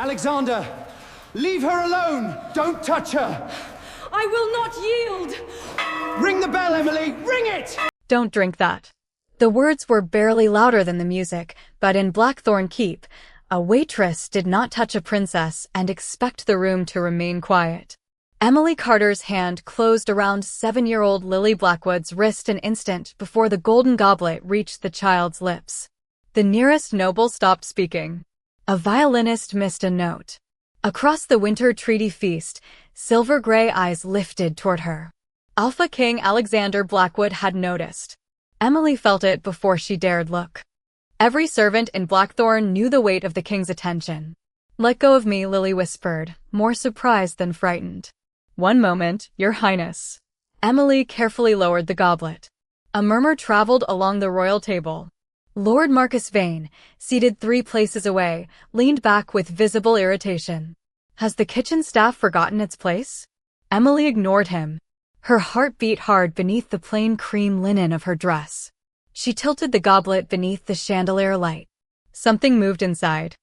Alexander, leave her alone! Don't touch her! I will not yield! Ring the bell, Emily! Ring it! Don't drink that. The words were barely louder than the music, but in Blackthorn Keep, a waitress did not touch a princess and expect the room to remain quiet. Emily Carter's hand closed around 7-year-old Lily Blackwood's wrist an instant before the golden goblet reached the child's lips. The nearest noble stopped speaking. A violinist missed a note. Across the winter treaty feast, silver-gray eyes lifted toward her. Alpha King Alexander Blackwood had noticed. Emily felt it before she dared look. Every servant in Blackthorn knew the weight of the king's attention. "Let go of me," Lily whispered, more surprised than frightened. "One moment, Your Highness." Emily carefully lowered the goblet. A murmur traveled along the royal table. Lord Marcus Vane, seated 3 places away, leaned back with visible irritation. Has the kitchen staff forgotten its place? Emily ignored him. Her heart beat hard beneath the plain cream linen of her dress. She tilted the goblet beneath the chandelier light. Something moved inside.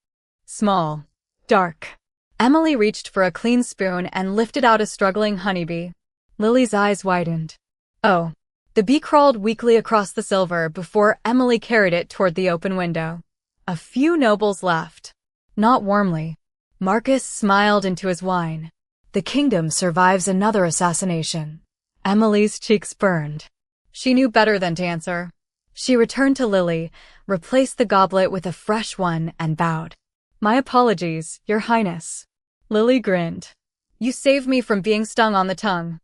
Small. Dark. Emily reached for a clean spoon and lifted out a struggling honeybee. Lily's eyes widened. Oh. The bee crawled weakly across the silver before Emily carried it toward the open window. A few nobles laughed. Not warmly. Marcus smiled into his wine. The kingdom survives another assassination. Emily's cheeks burned. She knew better than to answer. She returned to Lily, replaced the goblet with a fresh one, and bowed. "My apologies, Your Highness." Lily grinned. "You saved me from being stung on the tongue.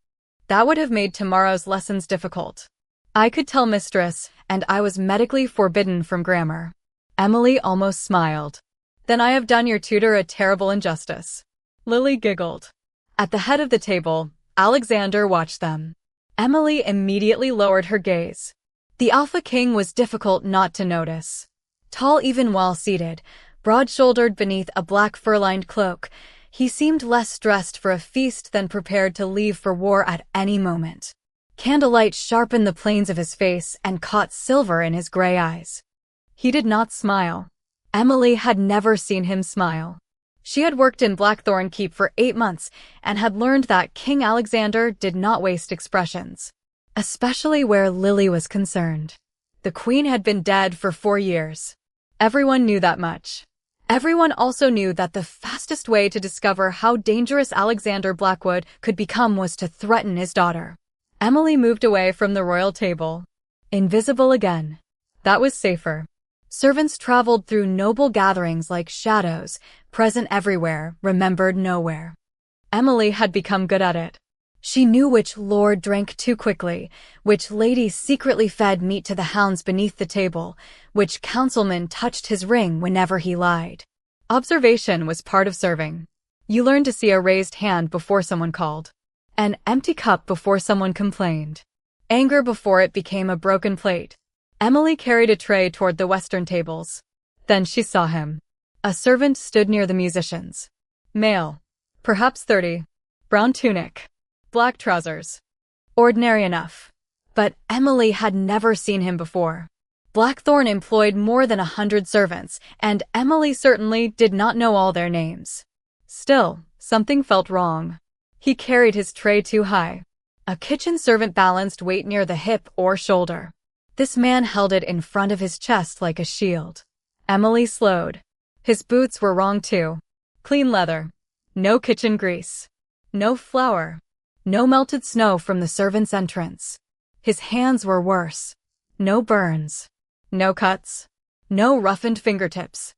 That would have made tomorrow's lessons difficult. I could tell Mistress, and I was medically forbidden from grammar." Emily almost smiled. "Then I have done your tutor a terrible injustice." Lily giggled. At the head of the table, Alexander watched them. Emily immediately lowered her gaze. The Alpha King was difficult not to notice. Tall even while seated, broad-shouldered beneath a black fur-lined cloak, he seemed less dressed for a feast than prepared to leave for war at any moment. Candlelight sharpened the planes of his face and caught silver in his gray eyes. He did not smile. Emily had never seen him smile. She had worked in Blackthorn Keep for 8 months and had learned that King Alexander did not waste expressions, especially where Lily was concerned. The queen had been dead for 4 years. Everyone knew that much. Everyone also knew that the fastest way to discover how dangerous Alexander Blackwood could become was to threaten his daughter. Emily moved away from the royal table. Invisible again. That was safer. Servants traveled through noble gatherings like shadows, present everywhere, remembered nowhere. Emily had become good at it. She knew which lord drank too quickly, which lady secretly fed meat to the hounds beneath the table, which councilman touched his ring whenever he lied. Observation was part of serving. You learned to see a raised hand before someone called, an empty cup before someone complained, anger before it became a broken plate. Emily carried a tray toward the western tables. Then she saw him. A servant stood near the musicians. Male. Perhaps 30. Brown tunic. Black trousers. Ordinary enough. But Emily had never seen him before. Blackthorn employed more than 100 servants, and Emily certainly did not know all their names. Still, something felt wrong. He carried his tray too high. A kitchen servant balanced weight near the hip or shoulder. This man held it in front of his chest like a shield. Emily slowed. His boots were wrong too. Clean leather. No kitchen grease. No flour. No melted snow from the servant's entrance. His hands were worse. No burns. No cuts. No roughened fingertips.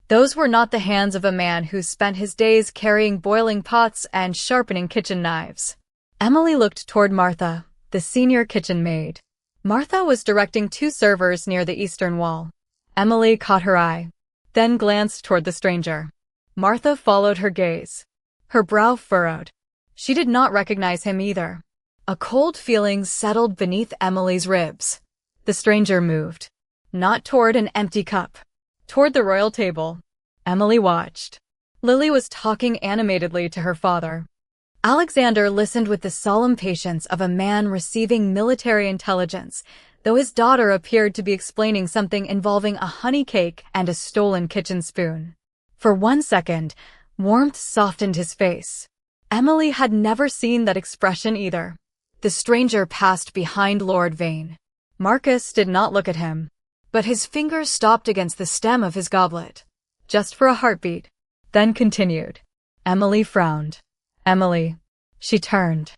Those were not the hands of a man who spent his days carrying boiling pots and sharpening kitchen knives. Emily looked toward Martha, the senior kitchen maid. Martha was directing 2 servers near the eastern wall. Emily caught her eye, then glanced toward the stranger. Martha followed her gaze. Her brow furrowed. She did not recognize him either. A cold feeling settled beneath Emily's ribs. The stranger moved. Not toward an empty cup. Toward the royal table. Emily watched. Lily was talking animatedly to her father. Alexander listened with the solemn patience of a man receiving military intelligence, though his daughter appeared to be explaining something involving a honey cake and a stolen kitchen spoon. For 1 second, Warmth softened his face. Emily had never seen that expression either. The stranger passed behind Lord Vane. Marcus did not look at him, but his fingers stopped against the stem of his goblet, just for a heartbeat, then continued. Emily frowned. Emily. She turned.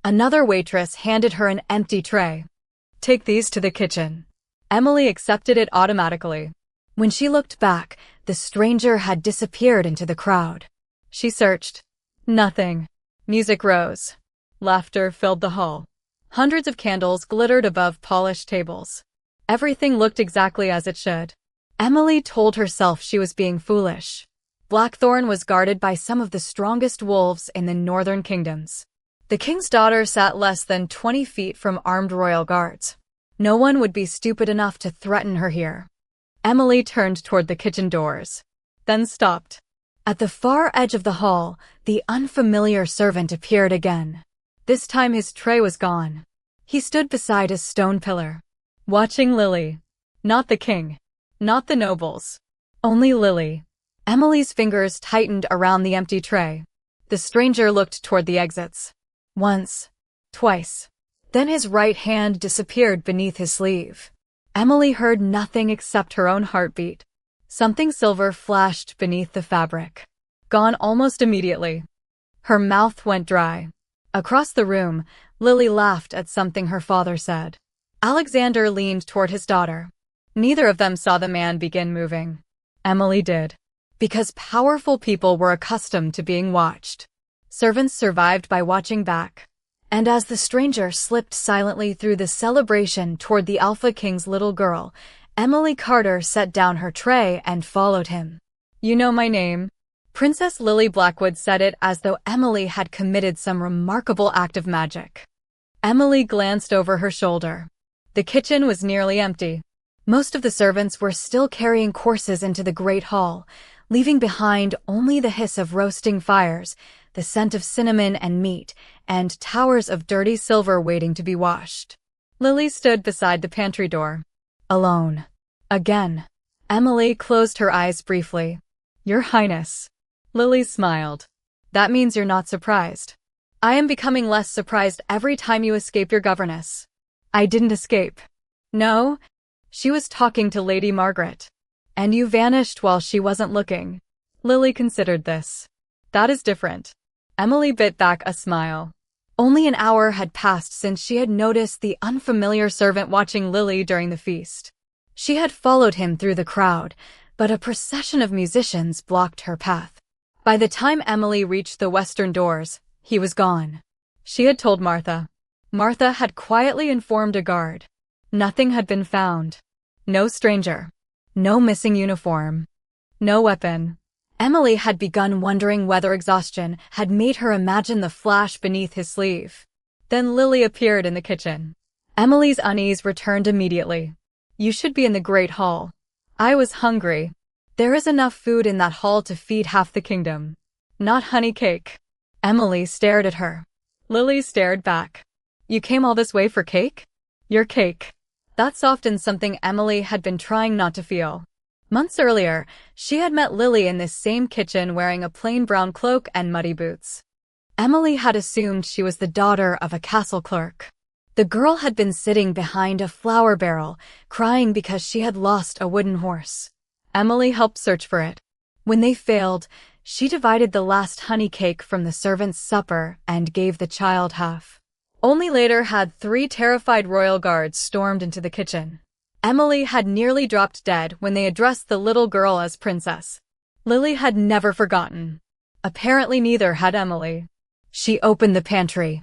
Another waitress handed her an empty tray. Take these to the kitchen. Emily accepted it automatically. When she looked back, the stranger had disappeared into the crowd. She searched. Nothing. Music rose. Laughter filled the hall. Hundreds of candles glittered above polished tables. Everything looked exactly as it should. Emily told herself she was being foolish. Blackthorn was guarded by some of the strongest wolves in the northern kingdoms. The king's daughter sat less than 20 feet from armed royal guards. No one would be stupid enough to threaten her here. Emily turned toward the kitchen doors, then stopped. At the far edge of the hall, the unfamiliar servant appeared again. This time his tray was gone. He stood beside a stone pillar, watching Lily. Not the king. Not the nobles. Only Lily. Emily's fingers tightened around the empty tray. The stranger looked toward the exits. Once. Twice. Then his right hand disappeared beneath his sleeve. Emily heard nothing except her own heartbeat. Something silver flashed beneath the fabric. Gone almost immediately. Her mouth went dry. Across the room, Lily laughed at something her father said. Alexander leaned toward his daughter. Neither of them saw the man begin moving. Emily did. Because powerful people were accustomed to being watched. Servants survived by watching back. And as the stranger slipped silently through the celebration toward the Alpha King's little girl, Emily Carter set down her tray and followed him. You know my name? Princess Lily Blackwood said it as though Emily had committed some remarkable act of magic. Emily glanced over her shoulder. The kitchen was nearly empty. Most of the servants were still carrying courses into the great hall, leaving behind only the hiss of roasting fires, the scent of cinnamon and meat, and towers of dirty silver waiting to be washed. Lily stood beside the pantry door. Alone. Again. Emily closed her eyes briefly. Your Highness. Lily smiled. That means you're not surprised. I am becoming less surprised every time you escape your governess. I didn't escape. No. She was talking to Lady Margaret. And you vanished while she wasn't looking. Lily considered this. That is different. Emily bit back a smile. Only an hour had passed since she had noticed the unfamiliar servant watching Lily during the feast. She had followed him through the crowd, but a procession of musicians blocked her path. By the time Emily reached the western doors, he was gone. She had told Martha. Martha had quietly informed a guard. Nothing had been found. No stranger. No missing uniform. No weapon. Emily had begun wondering whether exhaustion had made her imagine the flash beneath his sleeve. Then Lily appeared in the kitchen. Emily's unease returned immediately. You should be in the Great Hall. I was hungry. There is enough food in that hall to feed half the kingdom. Not honey cake. Emily stared at her. Lily stared back. You came all this way for cake? Your cake. That's often something Emily had been trying not to feel. Months earlier, she had met Lily in this same kitchen wearing a plain brown cloak and muddy boots. Emily had assumed she was the daughter of a castle clerk. The girl had been sitting behind a flour barrel, crying because she had lost a wooden horse. Emily helped search for it. When they failed, she divided the last honey cake from the servant's supper and gave the child half. Only later had 3 terrified royal guards stormed into the kitchen. Emily had nearly dropped dead when they addressed the little girl as princess. Lily had never forgotten. Apparently neither had Emily. She opened the pantry.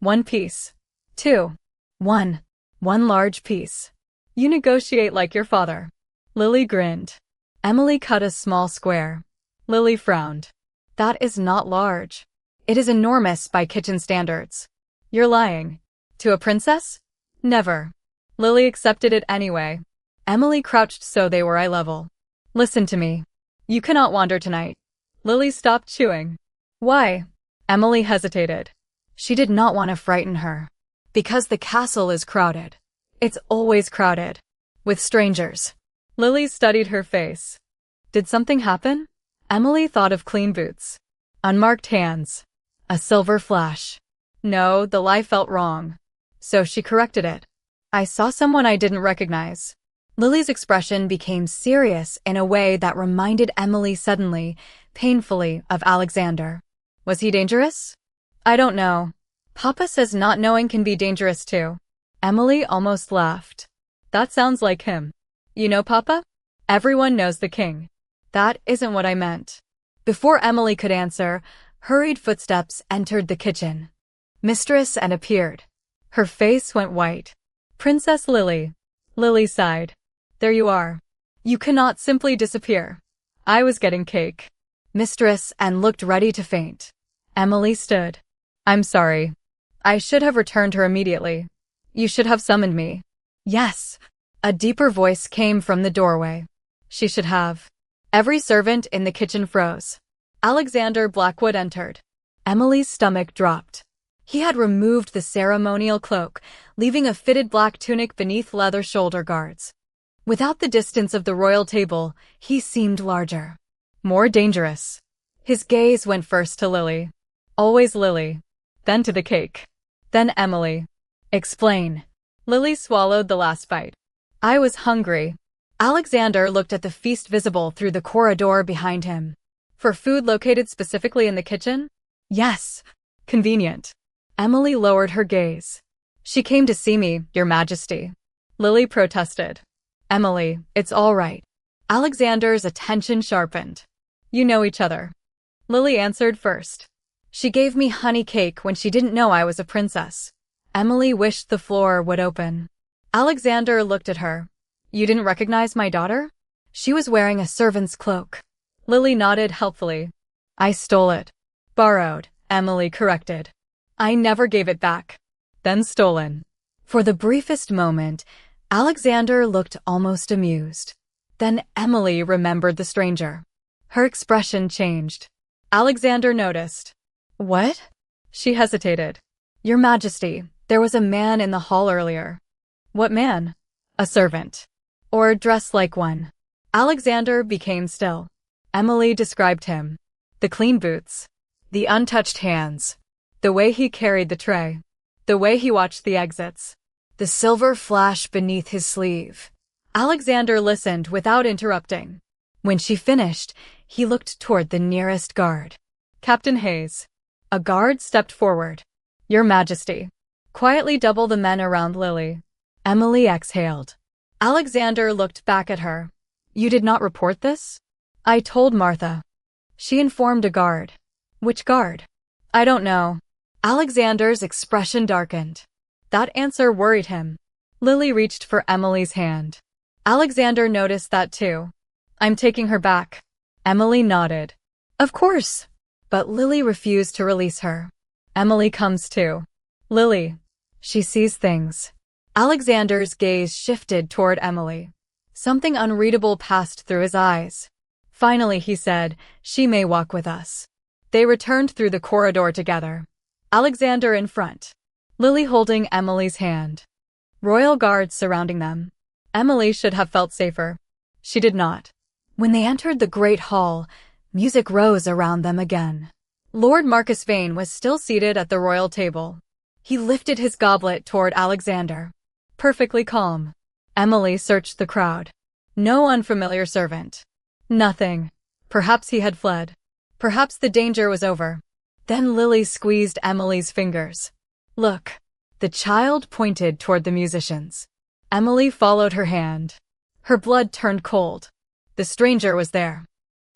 1 piece. 2. 1. 1 large piece. You negotiate like your father. Lily grinned. Emily cut a small square. Lily frowned. That is not large. It is enormous by kitchen standards. You're lying. To a princess? Never. Lily accepted it anyway. Emily crouched so they were eye level. Listen to me. You cannot wander tonight. Lily stopped chewing. Why? Emily hesitated. She did not want to frighten her. Because the castle is crowded. It's always crowded. With strangers. Lily studied her face. Did something happen? Emily thought of clean boots, unmarked hands, a silver flash. No, the lie felt wrong. So she corrected it. I saw someone I didn't recognize. Lily's expression became serious in a way that reminded Emily suddenly, painfully, of Alexander. Was he dangerous? I don't know. Papa says not knowing can be dangerous too. Emily almost laughed. That sounds like him. You know Papa? Everyone knows the king. That isn't what I meant. Before Emily could answer, hurried footsteps entered the kitchen. Mistress and appeared. Her face went white. Princess Lily. Lily sighed. There you are. You cannot simply disappear. I was getting cake. Mistress and looked ready to faint. Emily stood. I'm sorry. I should have returned her immediately. You should have summoned me. Yes. A deeper voice came from the doorway. She should have. Every servant in the kitchen froze. Alexander Blackwood entered. Emily's stomach dropped. He had removed the ceremonial cloak, leaving a fitted black tunic beneath leather shoulder guards. Without the distance of the royal table, he seemed larger. More dangerous. His gaze went first to Lily. Always Lily. Then to the cake. Then Emily. Explain. Lily swallowed the last bite. I was hungry. Alexander looked at the feast visible through the corridor behind him. For food located specifically in the kitchen? Yes. Convenient. Emily lowered her gaze. She came to see me, Your Majesty. Lily protested. Emily, it's all right. Alexander's attention sharpened. You know each other. Lily answered first. She gave me honey cake when she didn't know I was a princess. Emily wished the floor would open. Alexander looked at her. You didn't recognize my daughter? She was wearing a servant's cloak. Lily nodded helpfully. I stole it. Borrowed, Emily corrected. I never gave it back. Then stolen. For the briefest moment, Alexander looked almost amused. Then Emily remembered the stranger. Her expression changed. Alexander noticed. What? She hesitated. Your Majesty, there was a man in the hall earlier. What man? A servant. Or dressed like one. Alexander became still. Emily described him. The clean boots. The untouched hands. The way he carried the tray. The way he watched the exits. The silver flash beneath his sleeve. Alexander listened without interrupting. When she finished, he looked toward the nearest guard. Captain Hayes. A guard stepped forward. Your Majesty. Quietly double the men around Lily. Emily exhaled. Alexander looked back at her. You did not report this? I told Martha. She informed a guard. Which guard? I don't know. Alexander's expression darkened. That answer worried him. Lily reached for Emily's hand. Alexander noticed that too. I'm taking her back. Emily nodded. Of course. But Lily refused to release her. Emily comes too. Lily. She sees things. Alexander's gaze shifted toward Emily. Something unreadable passed through his eyes. Finally, he said, she may walk with us. They returned through the corridor together. Alexander in front. Lily holding Emily's hand. Royal guards surrounding them. Emily should have felt safer. She did not. When they entered the great hall, music rose around them again. Lord Marcus Vane was still seated at the royal table. He lifted his goblet toward Alexander. Perfectly calm. Emily searched the crowd. No unfamiliar servant. Nothing. Perhaps he had fled. Perhaps the danger was over. Then Lily squeezed Emily's fingers. Look. The child pointed toward the musicians. Emily followed her hand. Her blood turned cold. The stranger was there.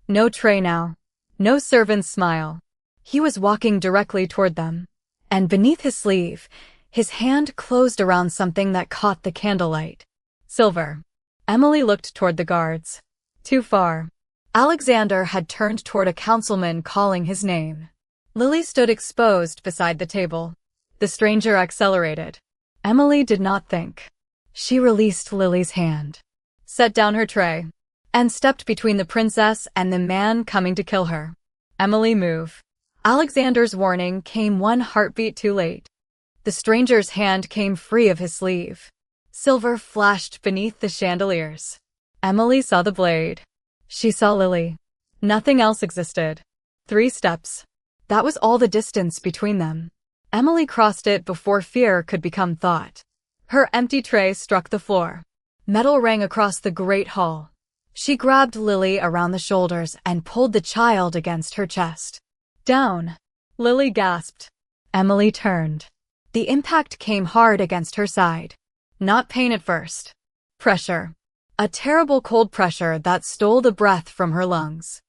No tray now. No servant's smile. He was walking directly toward them. And beneath his sleeve, his hand closed around something that caught the candlelight. Silver. Emily looked toward the guards. Too far. Alexander had turned toward a councilman calling his name. Lily stood exposed beside the table. The stranger accelerated. Emily did not think. She released Lily's hand, set down her tray, and stepped between the princess and the man coming to kill her. Emily, move. Alexander's warning came one heartbeat too late. The stranger's hand came free of his sleeve. Silver flashed beneath the chandeliers. Emily saw the blade. She saw Lily. Nothing else existed. 3 steps. That was all the distance between them. Emily crossed it before fear could become thought. Her empty tray struck the floor. Metal rang across the great hall. She grabbed Lily around the shoulders and pulled the child against her chest. Down. Lily gasped. Emily turned. The impact came hard against her side. Not pain at first. Pressure. A terrible cold pressure that stole the breath from her lungs.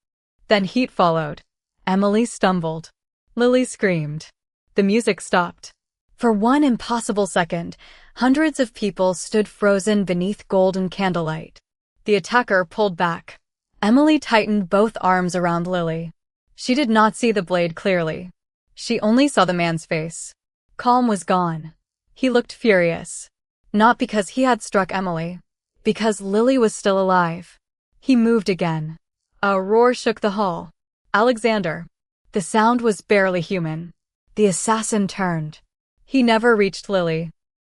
Then heat followed. Emily stumbled. Lily screamed. The music stopped. For one impossible second, hundreds of people stood frozen beneath golden candlelight. The attacker pulled back. Emily tightened both arms around Lily. She did not see the blade clearly. She only saw the man's face. Calm was gone. He looked furious. Not because he had struck Emily. Because Lily was still alive. He moved again. A roar shook the hall. Alexander. The sound was barely human. The assassin turned. He never reached Lily.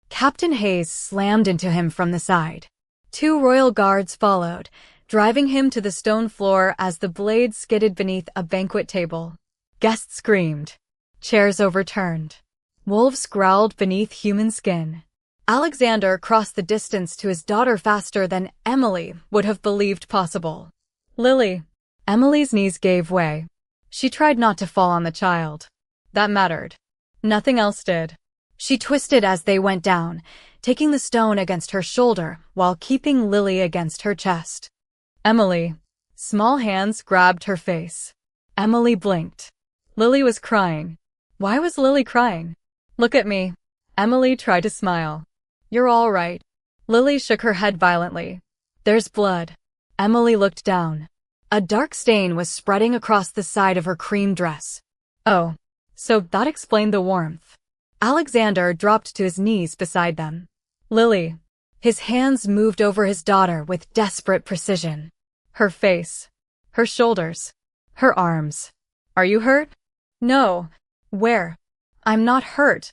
Captain Hayes slammed into him from the side. 2 royal guards followed, driving him to the stone floor as the blade skidded beneath a banquet table. Guests screamed. Chairs overturned. Wolves growled beneath human skin. Alexander crossed the distance to his daughter faster than Emily would have believed possible. Lily. Emily's knees gave way. She tried not to fall on the child. That mattered. Nothing else did. She twisted as they went down, taking the stone against her shoulder while keeping Lily against her chest. Emily. Small hands grabbed her face. Emily blinked. Lily was crying. Why was Lily crying? Look at me. Emily tried to smile. You're all right. Lily shook her head violently. There's blood. Emily looked down. A dark stain was spreading across the side of her cream dress. Oh, so that explained the warmth. Alexander dropped to his knees beside them. Lily. His hands moved over his daughter with desperate precision. Her face. Her shoulders. Her arms. Are you hurt? No. Where? I'm not hurt.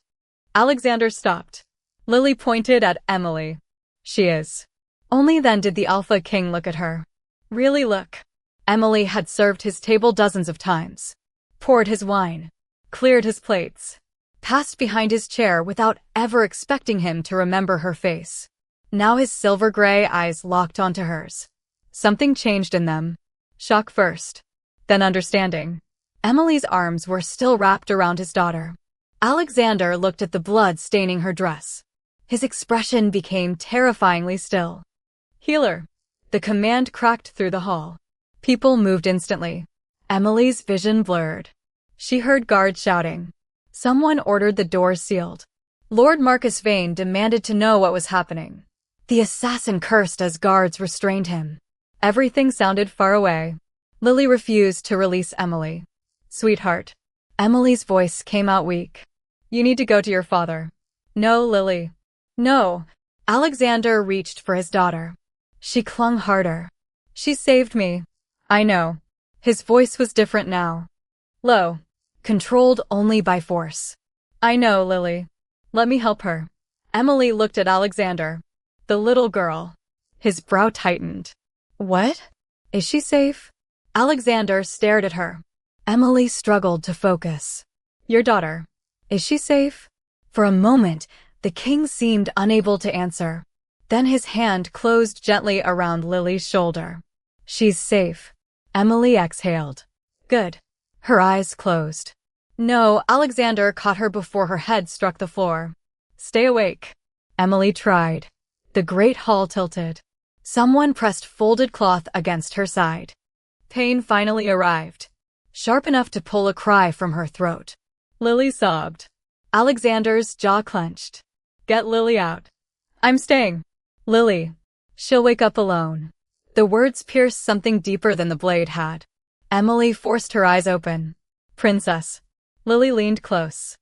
Alexander stopped. Lily pointed at Emily. She is. Only then did the Alpha King look at her. Really look. Emily had served his table dozens of times. Poured his wine. Cleared his plates. Passed behind his chair without ever expecting him to remember her face. Now his silver-gray eyes locked onto hers. Something changed in them. Shock first. Then understanding. Emily's arms were still wrapped around his daughter. Alexander looked at the blood staining her dress. His expression became terrifyingly still. Healer. The command cracked through the hall. People moved instantly. Emily's vision blurred. She heard guards shouting. Someone ordered the doors sealed. Lord Marcus Vane demanded to know what was happening. The assassin cursed as guards restrained him. Everything sounded far away. Lily refused to release Emily. Sweetheart. Emily's voice came out weak. You need to go to your father. No, Lily. No. Alexander reached for his daughter. She clung harder. She saved me. I know. His voice was different now. Low. Controlled only by force. I know, Lily. Let me help her. Emily looked at Alexander. The little girl. His brow tightened. What? Is she safe? Alexander stared at her. Emily struggled to focus. Your daughter. Is she safe? For a moment, the king seemed unable to answer. Then his hand closed gently around Lily's shoulder. She's safe. Emily exhaled. Good. Her eyes closed. No, Alexander caught her before her head struck the floor. Stay awake. Emily tried. The great hall tilted. Someone pressed folded cloth against her side. Pain finally arrived. Sharp enough to pull a cry from her throat. Lily sobbed. Alexander's jaw clenched. Get Lily out. I'm staying. Lily. She'll wake up alone. The words pierced something deeper than the blade had. Emily forced her eyes open. Princess. Lily leaned close.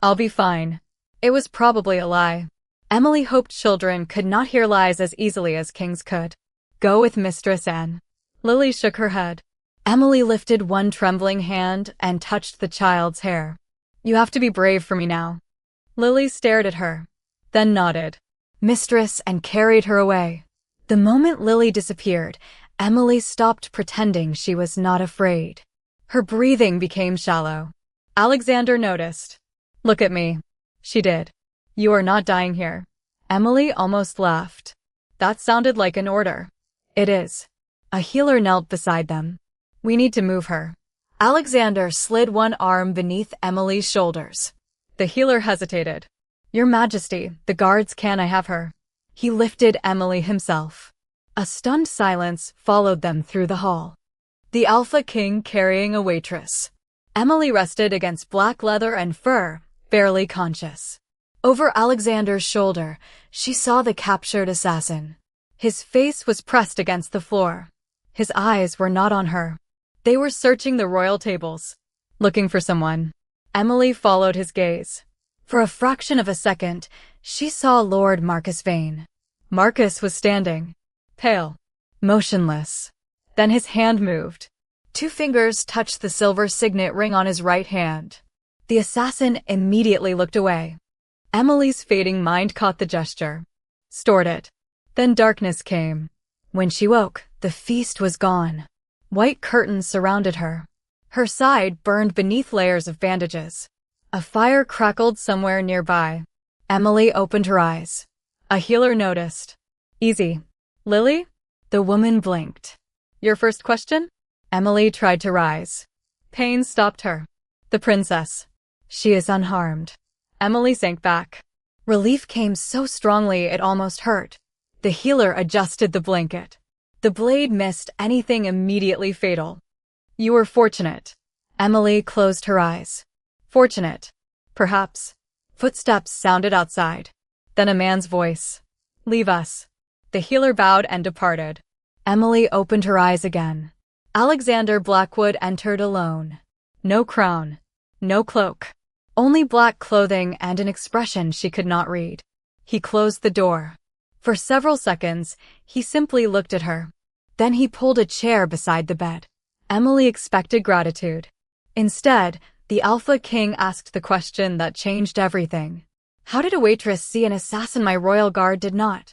I'll be fine. It was probably a lie. Emily hoped children could not hear lies as easily as kings could. Go with Mistress Anne. Lily shook her head. Emily lifted one trembling hand and touched the child's hair. You have to be brave for me now. Lily stared at her, then nodded. Mistress and carried her away. The moment Lily disappeared, Emily stopped pretending she was not afraid. Her breathing became shallow. Alexander noticed. "Look at me." She did. "You are not dying here." Emily almost laughed. That sounded like an order. "It is." A healer knelt beside them. "We need to move her." Alexander slid one arm beneath Emily's shoulders. The healer hesitated. "Your Majesty, the guards can I have her?" He lifted Emily himself. A stunned silence followed them through the hall. The Alpha King carrying a waitress. Emily rested against black leather and fur, barely conscious. Over Alexander's shoulder, she saw the captured assassin. His face was pressed against the floor. His eyes were not on her. They were searching the royal tables, looking for someone. Emily followed his gaze. For a fraction of a second, she saw Lord Marcus Vane. Marcus was standing, pale, motionless. Then his hand moved. 2 fingers touched the silver signet ring on his right hand. The assassin immediately looked away. Emily's fading mind caught the gesture, stored it. Then darkness came. When she woke, the feast was gone. White curtains surrounded her. Her side burned beneath layers of bandages. A fire crackled somewhere nearby. Emily opened her eyes. A healer noticed. "Easy. Lily?" The woman blinked. "Your first question?" Emily tried to rise. Pain stopped her. "The princess. She is unharmed." Emily sank back. Relief came so strongly it almost hurt. The healer adjusted the blanket. The blade missed anything immediately fatal. "You were fortunate." Emily closed her eyes. "Fortunate. Perhaps." Footsteps sounded outside. Then a man's voice. "Leave us." The healer bowed and departed. Emily opened her eyes again. Alexander Blackwood entered alone. No crown. No cloak. Only black clothing and an expression she could not read. He closed the door. For several seconds, he simply looked at her. Then he pulled a chair beside the bed. Emily expected gratitude. Instead, the Alpha King asked the question that changed everything. "How did a waitress see an assassin my royal guard did not?"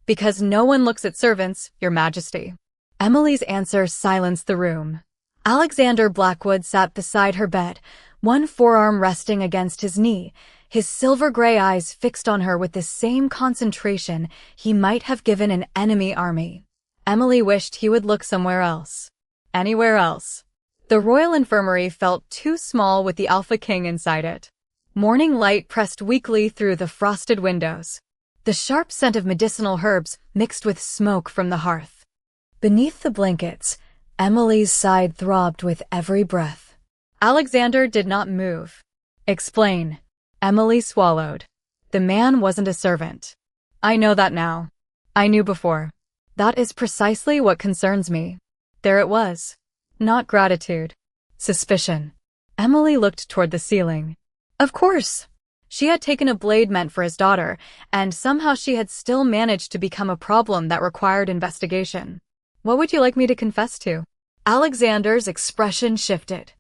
"Because no one looks at servants, Your Majesty." Emily's answer silenced the room. Alexander Blackwood sat beside her bed, one forearm resting against his knee, his silver-gray eyes fixed on her with the same concentration he might have given an enemy army. Emily wished he would look somewhere else. Anywhere else. The royal infirmary felt too small with the Alpha King inside it. Morning light pressed weakly through the frosted windows. The sharp scent of medicinal herbs mixed with smoke from the hearth. Beneath the blankets, Emily's side throbbed with every breath. Alexander did not move. "Explain." Emily swallowed. "The man wasn't a servant." "I know that now. I knew before." "That is precisely what concerns me." There it was. Not gratitude. Suspicion. Emily looked toward the ceiling. Of course. She had taken a blade meant for his daughter, and somehow she had still managed to become a problem that required investigation. "What would you like me to confess to?" Alexander's expression shifted.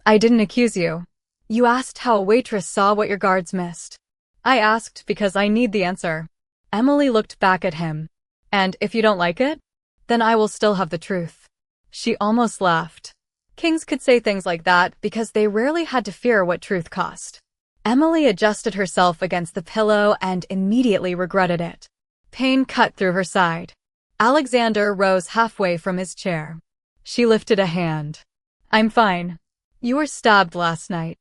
"I didn't accuse you. You asked how a waitress saw what your guards missed." "I asked because I need the answer." Emily looked back at him. "And if you don't like it, then I will still have the truth." She almost laughed. Kings could say things like that because they rarely had to fear what truth cost. Emily adjusted herself against the pillow and immediately regretted it. Pain cut through her side. Alexander rose halfway from his chair. She lifted a hand. "I'm fine. You were stabbed last night."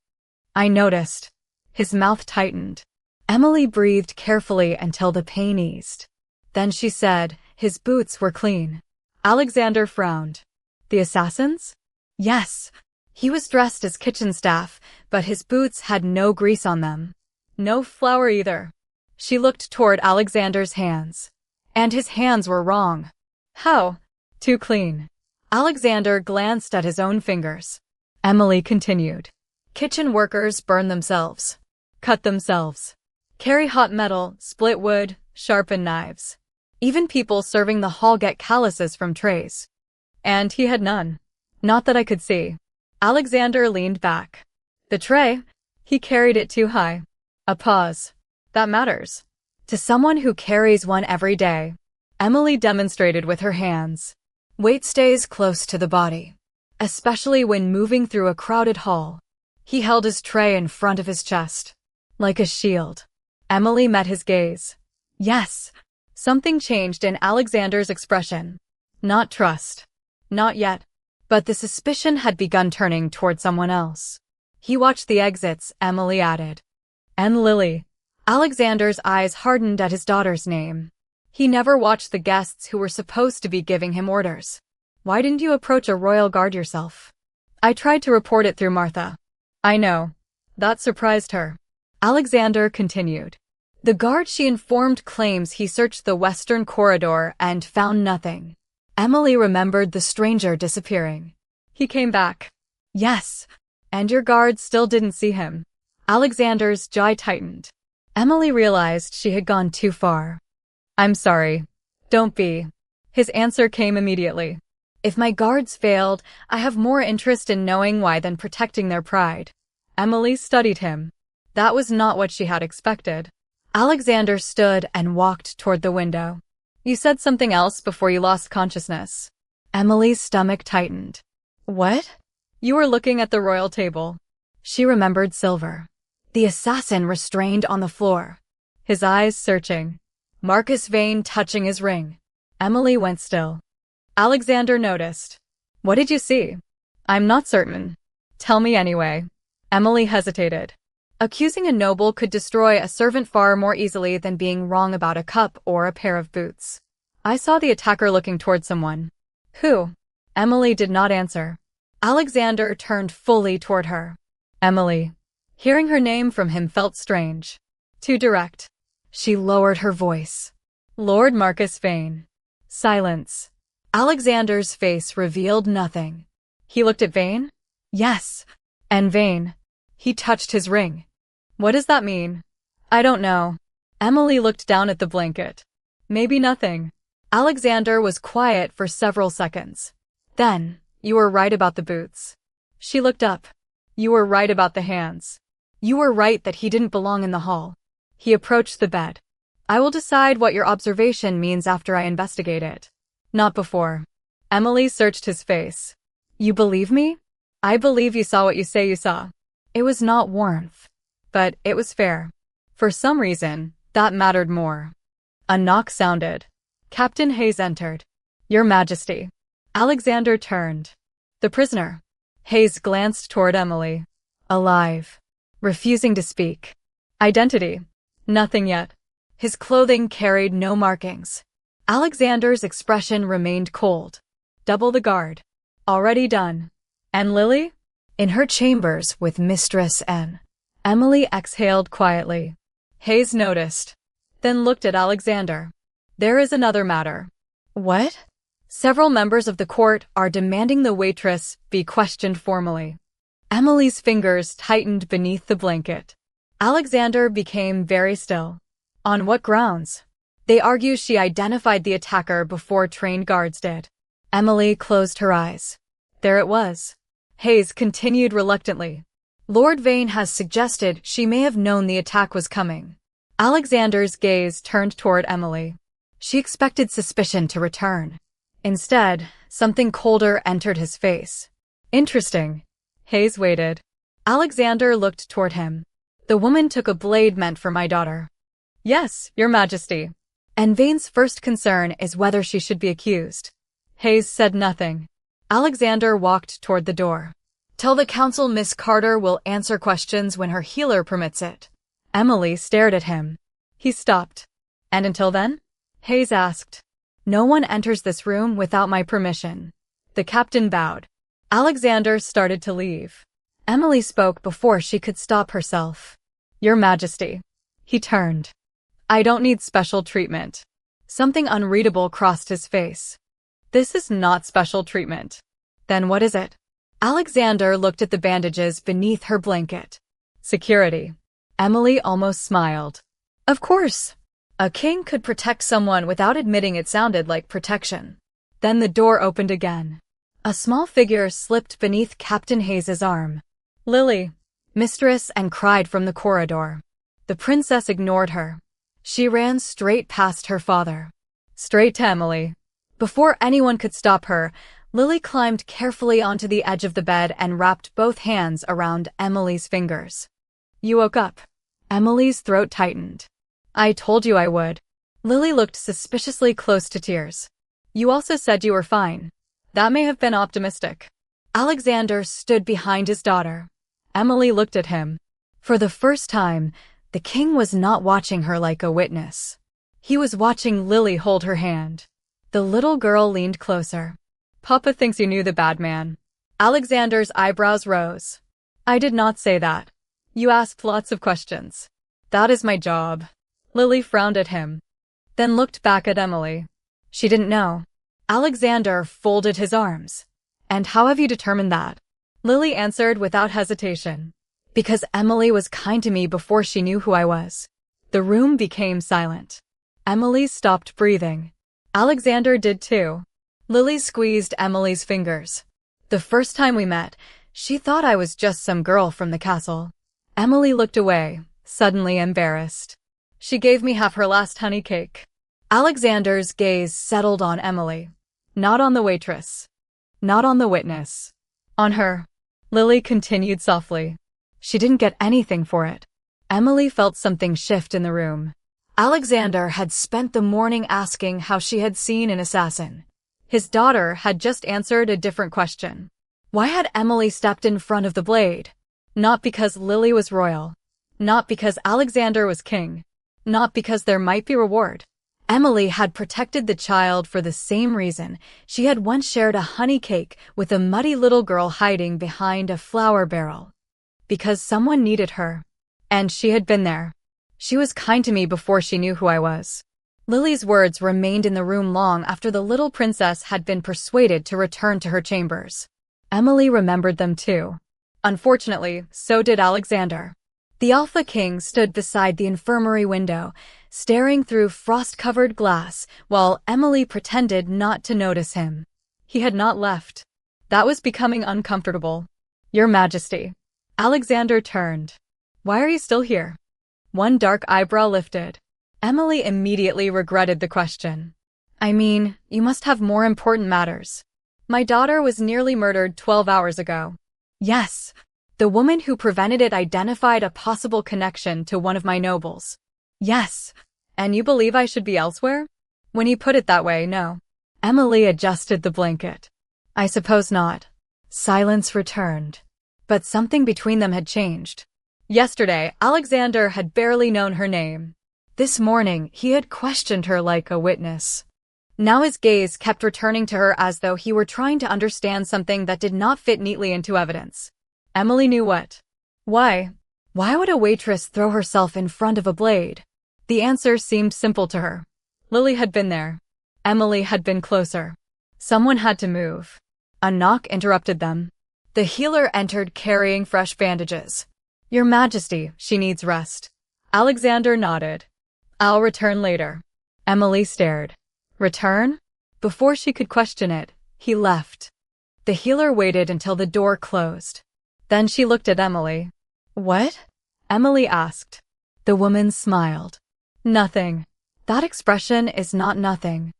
"I noticed." His mouth tightened. Emily breathed carefully until the pain eased. Then she said, "His boots were clean." Alexander frowned. "The assassin's?" "Yes." He was dressed as kitchen staff, but his boots had no grease on them. No flour either. She looked toward Alexander's hands. And his hands were wrong. "How?" "Too clean." Alexander glanced at his own fingers. Emily continued. "Kitchen workers burn themselves. Cut themselves. Carry hot metal, split wood, sharpen knives. Even people serving the hall get calluses from trays. And he had none. Not that I could see." Alexander leaned back. "The tray? He carried it too high." A pause. "That matters." "To someone who carries one every day." Emily demonstrated with her hands. Weight stays close to the body, especially when moving through a crowded hall. He held his tray in front of his chest, like a shield. Emily met his gaze. Yes. Something changed in Alexander's expression. Not trust. Not yet. But the suspicion had begun turning toward someone else. He watched the exits, Emily added. And Lily. Alexander's eyes hardened at his daughter's name. He never watched the guests who were supposed to be giving him orders. Why didn't you approach a royal guard yourself? I tried to report it through Martha. I know. That surprised her. Alexander continued. The guard she informed claims he searched the western corridor and found nothing. Emily remembered the stranger disappearing. He came back. Yes. And your guard still didn't see him. Alexander's jaw tightened. Emily realized she had gone too far. I'm sorry. Don't be. His answer came immediately. If my guards failed, I have more interest in knowing why than protecting their pride. Emily studied him. That was not what she had expected. Alexander stood and walked toward the window. You said something else before you lost consciousness. Emily's stomach tightened. What? You were looking at the royal table. She remembered Silver. The assassin restrained on the floor. His eyes searching. Marcus Vane touching his ring. Emily went still. Alexander noticed. What did you see? I'm not certain. Tell me anyway. Emily hesitated. Accusing a noble could destroy a servant far more easily than being wrong about a cup or a pair of boots. I saw the attacker looking toward someone. Who? Emily did not answer. Alexander turned fully toward her. Emily. Hearing her name from him felt strange. Too direct. She lowered her voice. Lord Marcus Vane. Silence. Alexander's face revealed nothing. He looked at Vane? Yes. And Vane. He touched his ring. What does that mean? I don't know. Emily looked down at the blanket. Maybe nothing. Alexander was quiet for several seconds. Then, you were right about the boots. She looked up. You were right about the hands. You were right that he didn't belong in the hall. He approached the bed. I will decide what your observation means after I investigate it. Not before. Emily searched his face. You believe me? I believe you saw what you say you saw. It was not warmth. But it was fair. For some reason, that mattered more. A knock sounded. Captain Hayes entered. Your Majesty. Alexander turned. The prisoner. Hayes glanced toward Emily. Alive. Refusing to speak. Identity. Nothing yet. His clothing carried no markings. Alexander's expression remained cold. Double the guard. Already done. And Lily? In her chambers with Mistress N. Emily exhaled quietly. Hayes noticed. Then looked at Alexander. There is another matter. What? Several members of the court are demanding the waitress be questioned formally. Emily's fingers tightened beneath the blanket. Alexander became very still. On what grounds? They argue she identified the attacker before trained guards did. Emily closed her eyes. There it was. Hayes continued reluctantly. Lord Vane has suggested she may have known the attack was coming. Alexander's gaze turned toward Emily. She expected suspicion to return. Instead, something colder entered his face. Interesting. Hayes waited. Alexander looked toward him. The woman took a blade meant for my daughter. Yes, Your Majesty. And Vane's first concern is whether she should be accused. Hayes said nothing. Alexander walked toward the door. Tell the council Miss Carter will answer questions when her healer permits it. Emily stared at him. He stopped. And until then? Hayes asked. No one enters this room without my permission. The captain bowed. Alexander started to leave. Emily spoke before she could stop herself. Your Majesty. He turned. I don't need special treatment. Something unreadable crossed his face. This is not special treatment. Then what is it? Alexander looked at the bandages beneath her blanket. Security. Emily almost smiled. Of course. A king could protect someone without admitting it sounded like protection. Then the door opened again. A small figure slipped beneath Captain Hayes's arm. Lily. Mistress, and cried from the corridor. The princess ignored her. She ran straight past her father. Straight to Emily. Before anyone could stop her, Lily climbed carefully onto the edge of the bed and wrapped both hands around Emily's fingers. You woke up. Emily's throat tightened. I told you I would. Lily looked suspiciously close to tears. You also said you were fine. That may have been optimistic. Alexander stood behind his daughter. Emily looked at him. For the first time, the king was not watching her like a witness. He was watching Lily hold her hand. The little girl leaned closer. Papa thinks you knew the bad man. Alexander's eyebrows rose. I did not say that. You asked lots of questions. That is my job. Lily frowned at him, then looked back at Emily. She didn't know. Alexander folded his arms. And how have you determined that? Lily answered without hesitation. Because Emily was kind to me before she knew who I was. The room became silent. Emily stopped breathing. Alexander did too. Lily squeezed Emily's fingers. The first time we met, she thought I was just some girl from the castle. Emily looked away, suddenly embarrassed. She gave me half her last honey cake. Alexander's gaze settled on Emily. Not on the waitress. Not on the witness. On her. Lily continued softly. She didn't get anything for it. Emily felt something shift in the room. Alexander had spent the morning asking how she had seen an assassin. His daughter had just answered a different question. Why had Emily stepped in front of the blade? Not because Lily was royal. Not because Alexander was king. Not because there might be reward. Emily had protected the child for the same reason she had once shared a honey cake with a muddy little girl hiding behind a flour barrel. Because someone needed her. And she had been there. She was kind to me before she knew who I was. Lily's words remained in the room long after the little princess had been persuaded to return to her chambers. Emily remembered them too. Unfortunately, so did Alexander. The Alpha King stood beside the infirmary window, staring through frost-covered glass, while Emily pretended not to notice him. He had not left. That was becoming uncomfortable. Your Majesty. Alexander turned. Why are you still here? One dark eyebrow lifted. Emily immediately regretted the question. I mean, you must have more important matters. My daughter was nearly murdered 12 hours ago. Yes. The woman who prevented it identified a possible connection to one of my nobles. Yes. And you believe I should be elsewhere? When you put it that way, no. Emily adjusted the blanket. I suppose not. Silence returned. But something between them had changed. Yesterday, Alexander had barely known her name. This morning, he had questioned her like a witness. Now his gaze kept returning to her as though he were trying to understand something that did not fit neatly into evidence. Emily knew what. Why? Why would a waitress throw herself in front of a blade? The answer seemed simple to her. Lily had been there. Emily had been closer. Someone had to move. A knock interrupted them. The healer entered carrying fresh bandages. Your Majesty, she needs rest. Alexander nodded. I'll return later. Emily stared. Return? Before she could question it, he left. The healer waited until the door closed. Then she looked at Emily. What? Emily asked. The woman smiled. Nothing. That expression is not nothing.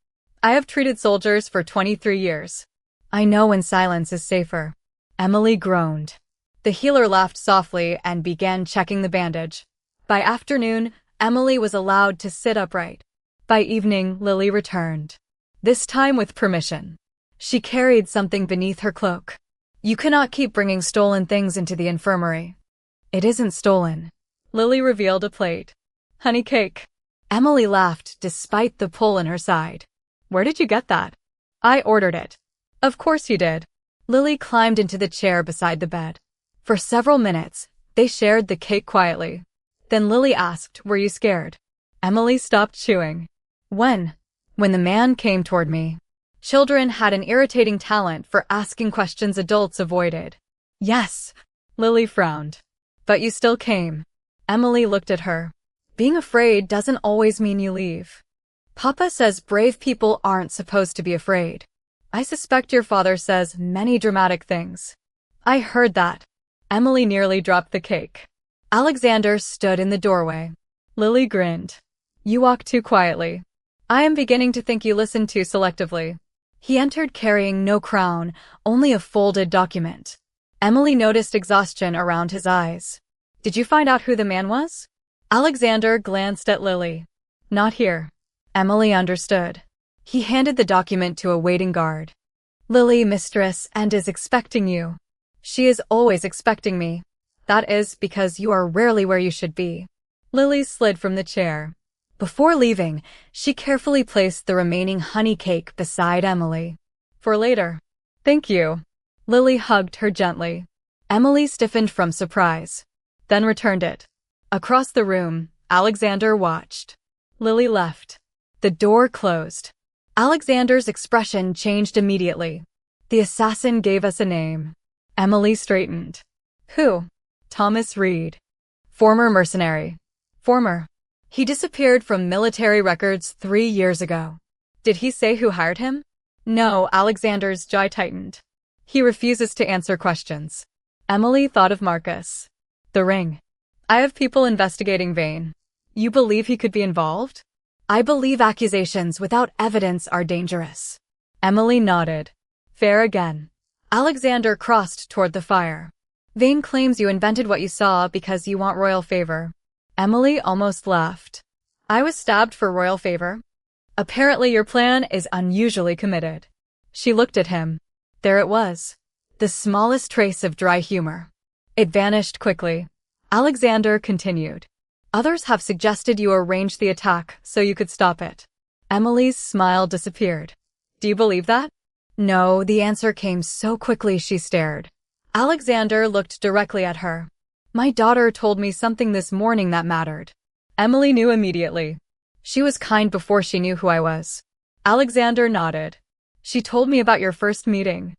I have treated soldiers for 23 years. I know when silence is safer. Emily groaned. The healer laughed softly and began checking the bandage. By afternoon, Emily was allowed to sit upright. By evening, Lily returned. This time with permission. She carried something beneath her cloak. You cannot keep bringing stolen things into the infirmary. It isn't stolen. Lily revealed a plate. Honey cake. Emily laughed despite the pull in her side. Where did you get that? I ordered it. Of course you did. Lily climbed into the chair beside the bed. For several minutes, they shared the cake quietly. Then Lily asked, were you scared? Emily stopped chewing. When the man came toward me. Children had an irritating talent for asking questions adults avoided. Yes. Lily frowned. But you still came. Emily looked at her. Being afraid doesn't always mean you leave. Papa says brave people aren't supposed to be afraid. I suspect your father says many dramatic things. I heard that. Emily nearly dropped the cake. Alexander stood in the doorway. Lily grinned. You walk too quietly. I am beginning to think you listen too selectively. He entered carrying no crown, only a folded document. Emily noticed exhaustion around his eyes. Did you find out who the man was? Alexander glanced at Lily. Not here. Emily understood. He handed the document to a waiting guard. Lily, mistress, and is expecting you. She is always expecting me. That is because you are rarely where you should be. Lily slid from the chair. Before leaving, she carefully placed the remaining honey cake beside Emily. For later. Thank you. Lily hugged her gently. Emily stiffened from surprise, then returned it. Across the room, Alexander watched. Lily left. The door closed. Alexander's expression changed immediately. The assassin gave us a name. Emily straightened. Who? Thomas Reed. Former mercenary. Former. He disappeared from military records 3 years ago. Did he say who hired him? No, Alexander's jaw tightened. He refuses to answer questions. Emily thought of Marcus. The ring. I have people investigating Vane. You believe he could be involved? I believe accusations without evidence are dangerous. Emily nodded. Fair again. Alexander crossed toward the fire. Vane claims you invented what you saw because you want royal favor. Emily almost laughed. I was stabbed for royal favor? Apparently your plan is unusually committed. She looked at him. There it was. The smallest trace of dry humor. It vanished quickly. Alexander continued. Others have suggested you arrange the attack so you could stop it. Emily's smile disappeared. Do you believe that? No, the answer came so quickly she stared. Alexander looked directly at her. My daughter told me something this morning that mattered. Emily knew immediately. She was kind before she knew who I was. Alexander nodded. She told me about your first meeting.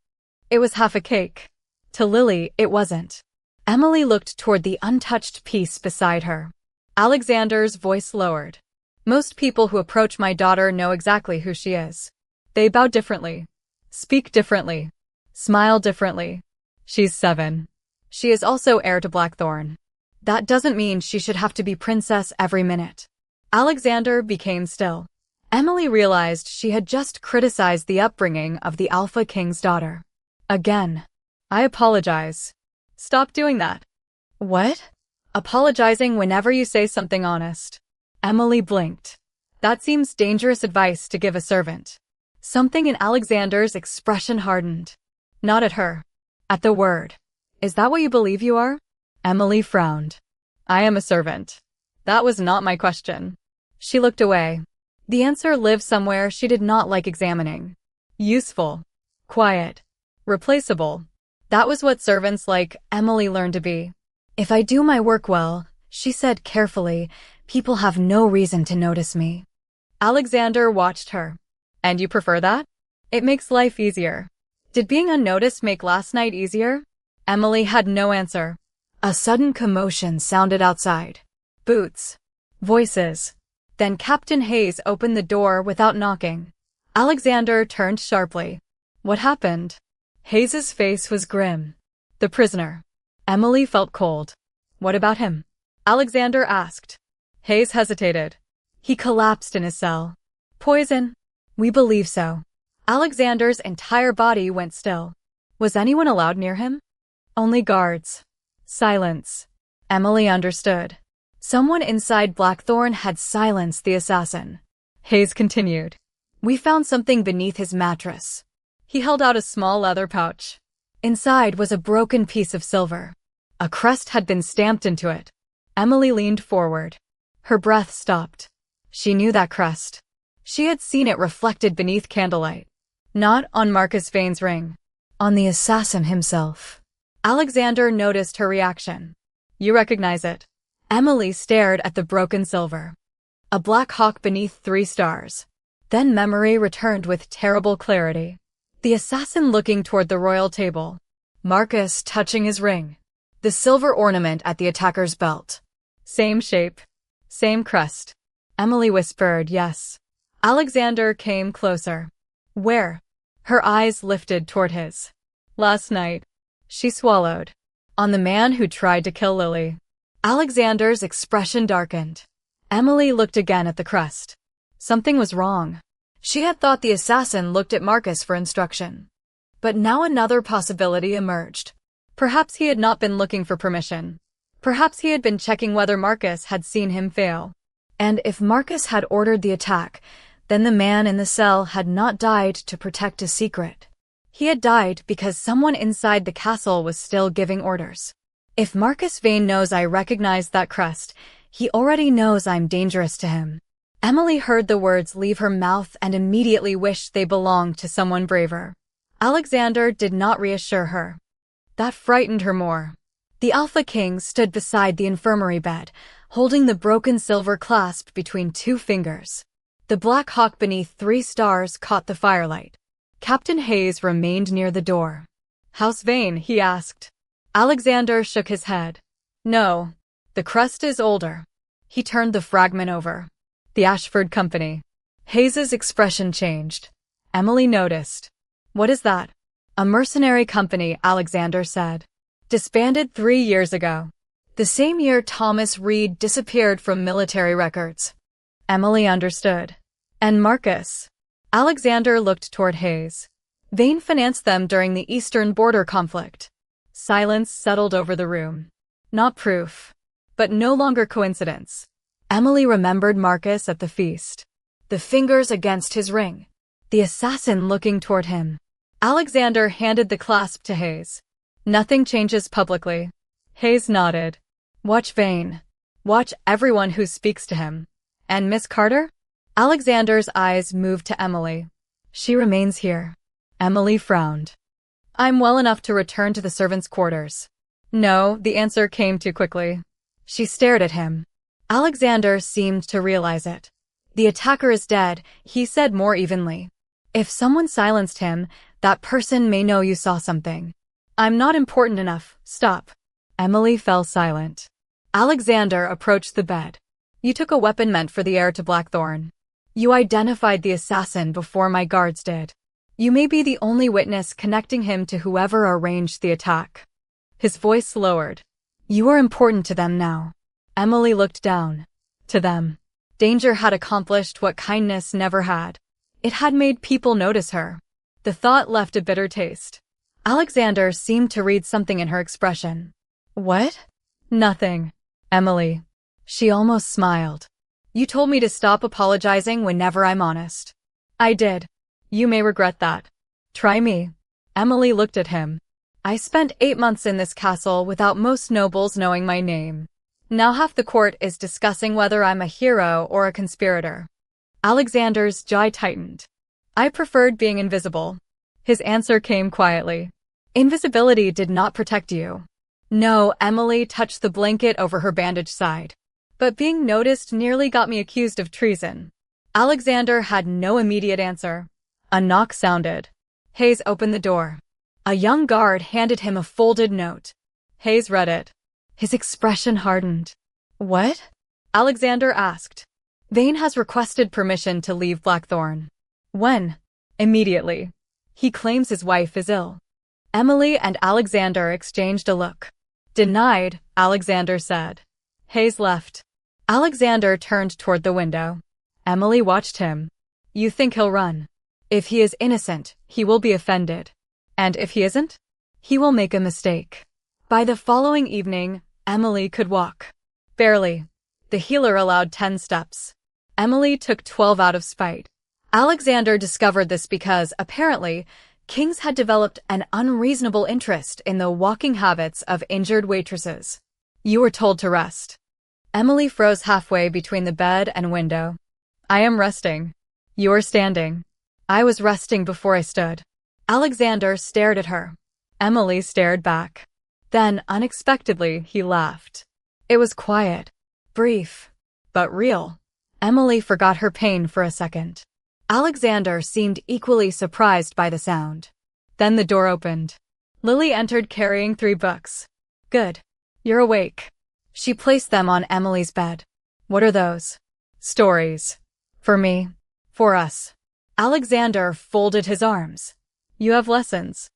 It was half a cake. To Lily, it wasn't. Emily looked toward the untouched piece beside her. Alexander's voice lowered. Most people who approach my daughter know exactly who she is. They bow differently, speak differently, smile differently. She's 7. She is also heir to Blackthorn. That doesn't mean she should have to be princess every minute. Alexander became still. Emily realized she had just criticized the upbringing of the Alpha King's daughter. Again. I apologize. Stop doing that. What? Apologizing whenever you say something honest. Emily blinked. That seems dangerous advice to give a servant. Something in Alexander's expression hardened. Not at her. At the word. Is that what you believe you are? Emily frowned. I am a servant. That was not my question. She looked away. The answer lived somewhere she did not like examining. Useful. Quiet. Replaceable. That was what servants like Emily learned to be. If I do my work well, she said carefully, people have no reason to notice me. Alexander watched her. And you prefer that? It makes life easier. Did being unnoticed make last night easier? Emily had no answer. A sudden commotion sounded outside. Boots. Voices. Then Captain Hayes opened the door without knocking. Alexander turned sharply. What happened? Hayes's face was grim. The prisoner. Emily felt cold. What about him? Alexander asked. Hayes hesitated. He collapsed in his cell. Poison? We believe so. Alexander's entire body went still. Was anyone allowed near him? Only guards. Silence. Emily understood. Someone inside Blackthorn had silenced the assassin. Hayes continued. We found something beneath his mattress. He held out a small leather pouch. Inside was a broken piece of silver. A crest had been stamped into it. Emily leaned forward. Her breath stopped. She knew that crest. She had seen it reflected beneath candlelight. Not on Marcus Vane's ring. On the assassin himself. Alexander noticed her reaction. You recognize it. Emily stared at the broken silver. A black hawk beneath 3 stars. Then memory returned with terrible clarity. The assassin looking toward the royal table. Marcus touching his ring. The silver ornament at the attacker's belt. Same shape. Same crest. Emily whispered, yes. Alexander came closer. Where? Her eyes lifted toward his. Last night. She swallowed. On the man who tried to kill Lily. Alexander's expression darkened. Emily looked again at the crest. Something was wrong. She had thought the assassin looked at Marcus for instruction. But now another possibility emerged. Perhaps he had not been looking for permission. Perhaps he had been checking whether Marcus had seen him fail. And if Marcus had ordered the attack, then the man in the cell had not died to protect a secret. He had died because someone inside the castle was still giving orders. If Marcus Vane knows I recognize that crest, he already knows I'm dangerous to him. Emily heard the words leave her mouth and immediately wished they belonged to someone braver. Alexander did not reassure her. That frightened her more. The Alpha King stood beside the infirmary bed, holding the broken silver clasp between two fingers. The Black Hawk beneath 3 stars caught the firelight. Captain Hayes remained near the door. "House Vane?" he asked. Alexander shook his head. "No, the crest is older." He turned the fragment over. "The Ashford Company." Hayes's expression changed. Emily noticed. "What is that?" "A mercenary company," Alexander said. "Disbanded 3 years ago. The same year Thomas Reed disappeared from military records." Emily understood. "And Marcus?" Alexander looked toward Hayes. "Vane financed them during the Eastern Border conflict." Silence settled over the room. Not proof, but no longer coincidence. Emily remembered Marcus at the feast. The fingers against his ring. The assassin looking toward him. Alexander handed the clasp to Hayes. "Nothing changes publicly." Hayes nodded. "Watch Vane. Watch everyone who speaks to him. And Miss Carter?" Alexander's eyes moved to Emily. "She remains here." Emily frowned. "I'm well enough to return to the servants' quarters." "No," the answer came too quickly. She stared at him. Alexander seemed to realize it. "The attacker is dead," he said more evenly. "If someone silenced him, that person may know you saw something." "I'm not important enough. Stop." Emily fell silent. Alexander approached the bed. "You took a weapon meant for the heir to Blackthorn. You identified the assassin before my guards did. You may be the only witness connecting him to whoever arranged the attack." His voice lowered. "You are important to them now." Emily looked down. To them. Danger had accomplished what kindness never had. It had made people notice her. The thought left a bitter taste. Alexander seemed to read something in her expression. "What?" "Nothing, Emily." She almost smiled. "You told me to stop apologizing whenever I'm honest." "I did. You may regret that." "Try me." Emily looked at him. "I spent 8 months in this castle without most nobles knowing my name. Now half the court is discussing whether I'm a hero or a conspirator." Alexander's jaw tightened. "I preferred being invisible." His answer came quietly. "Invisibility did not protect you." "No," Emily touched the blanket over her bandaged side. "But being noticed nearly got me accused of treason." Alexander had no immediate answer. A knock sounded. Hayes opened the door. A young guard handed him a folded note. Hayes read it. His expression hardened. "What?" Alexander asked. "Vane has requested permission to leave Blackthorn." "When?" "Immediately. He claims his wife is ill." Emily and Alexander exchanged a look. "Denied," Alexander said. Hayes left. Alexander turned toward the window. Emily watched him. "You think he'll run? If he is innocent, he will be offended. And if he isn't? He will make a mistake." By the following evening, Emily could walk. Barely. The healer allowed 10 steps. Emily took 12 out of spite. Alexander discovered this because, apparently, kings had developed an unreasonable interest in the walking habits of injured waitresses. "You were told to rest." Emily froze halfway between the bed and window. "I am resting." "You are standing." "I was resting before I stood." Alexander stared at her. Emily stared back. Then, unexpectedly, he laughed. It was quiet, brief, but real. Emily forgot her pain for a second. Alexander seemed equally surprised by the sound. Then the door opened. Lily entered carrying 3 books. "Good. You're awake." She placed them on Emily's bed. "What are those?" "Stories. For me. For us." Alexander folded his arms. "You have lessons."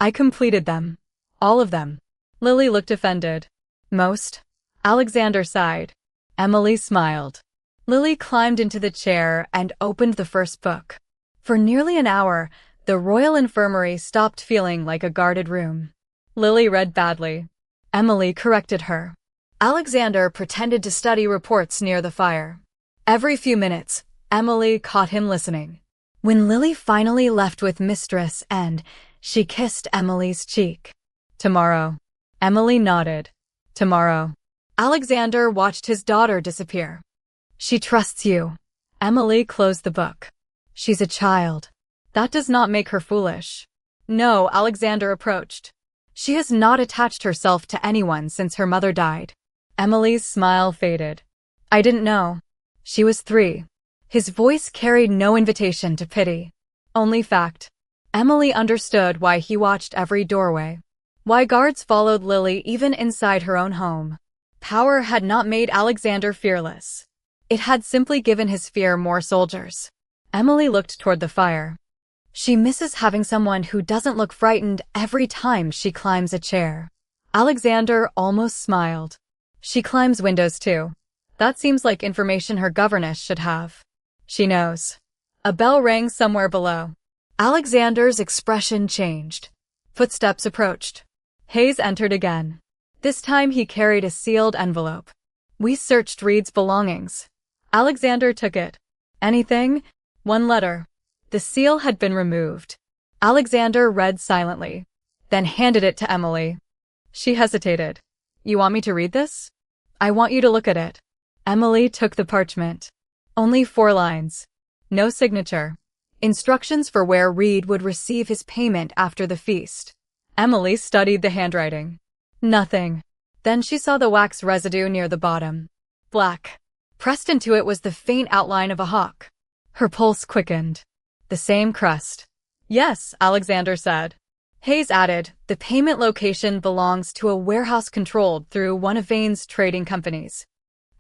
"I completed them. All of them." Lily looked offended. "Most?" Alexander sighed. Emily smiled. Lily climbed into the chair and opened the first book. For nearly an hour, the Royal Infirmary stopped feeling like a guarded room. Lily read badly. Emily corrected her. Alexander pretended to study reports near the fire. Every few minutes, Emily caught him listening. When Lily finally left with Mistress N, she kissed Emily's cheek. Tomorrow. Emily nodded. Tomorrow. Alexander watched his daughter disappear. She trusts you. Emily closed the book. She's a child. That does not make her foolish. No, Alexander approached. She has not attached herself to anyone since her mother died. Emily's smile faded. I didn't know. She was 3. His voice carried no invitation to pity. Only fact. Emily understood why he watched every doorway. Why guards followed Lily even inside her own home. Power had not made Alexander fearless. It had simply given his fear more soldiers. Emily looked toward the fire. She misses having someone who doesn't look frightened every time she climbs a chair. Alexander almost smiled. She climbs windows too. That seems like information her governess should have. She knows. A bell rang somewhere below. Alexander's expression changed. Footsteps approached. Hayes entered again. This time he carried a sealed envelope. We searched Reed's belongings. Alexander took it. Anything? One letter. The seal had been removed. Alexander read silently, then handed it to Emily. She hesitated. You want me to read this? I want you to look at it. Emily took the parchment. Only 4 lines. No signature. Instructions for where Reed would receive his payment after the feast. Emily studied the handwriting. Nothing. Then she saw the wax residue near the bottom. Black. Pressed into it was the faint outline of a hawk. Her pulse quickened. The same crust. Yes, Alexander said. Hayes added, the payment location belongs to a warehouse controlled through one of Vane's trading companies.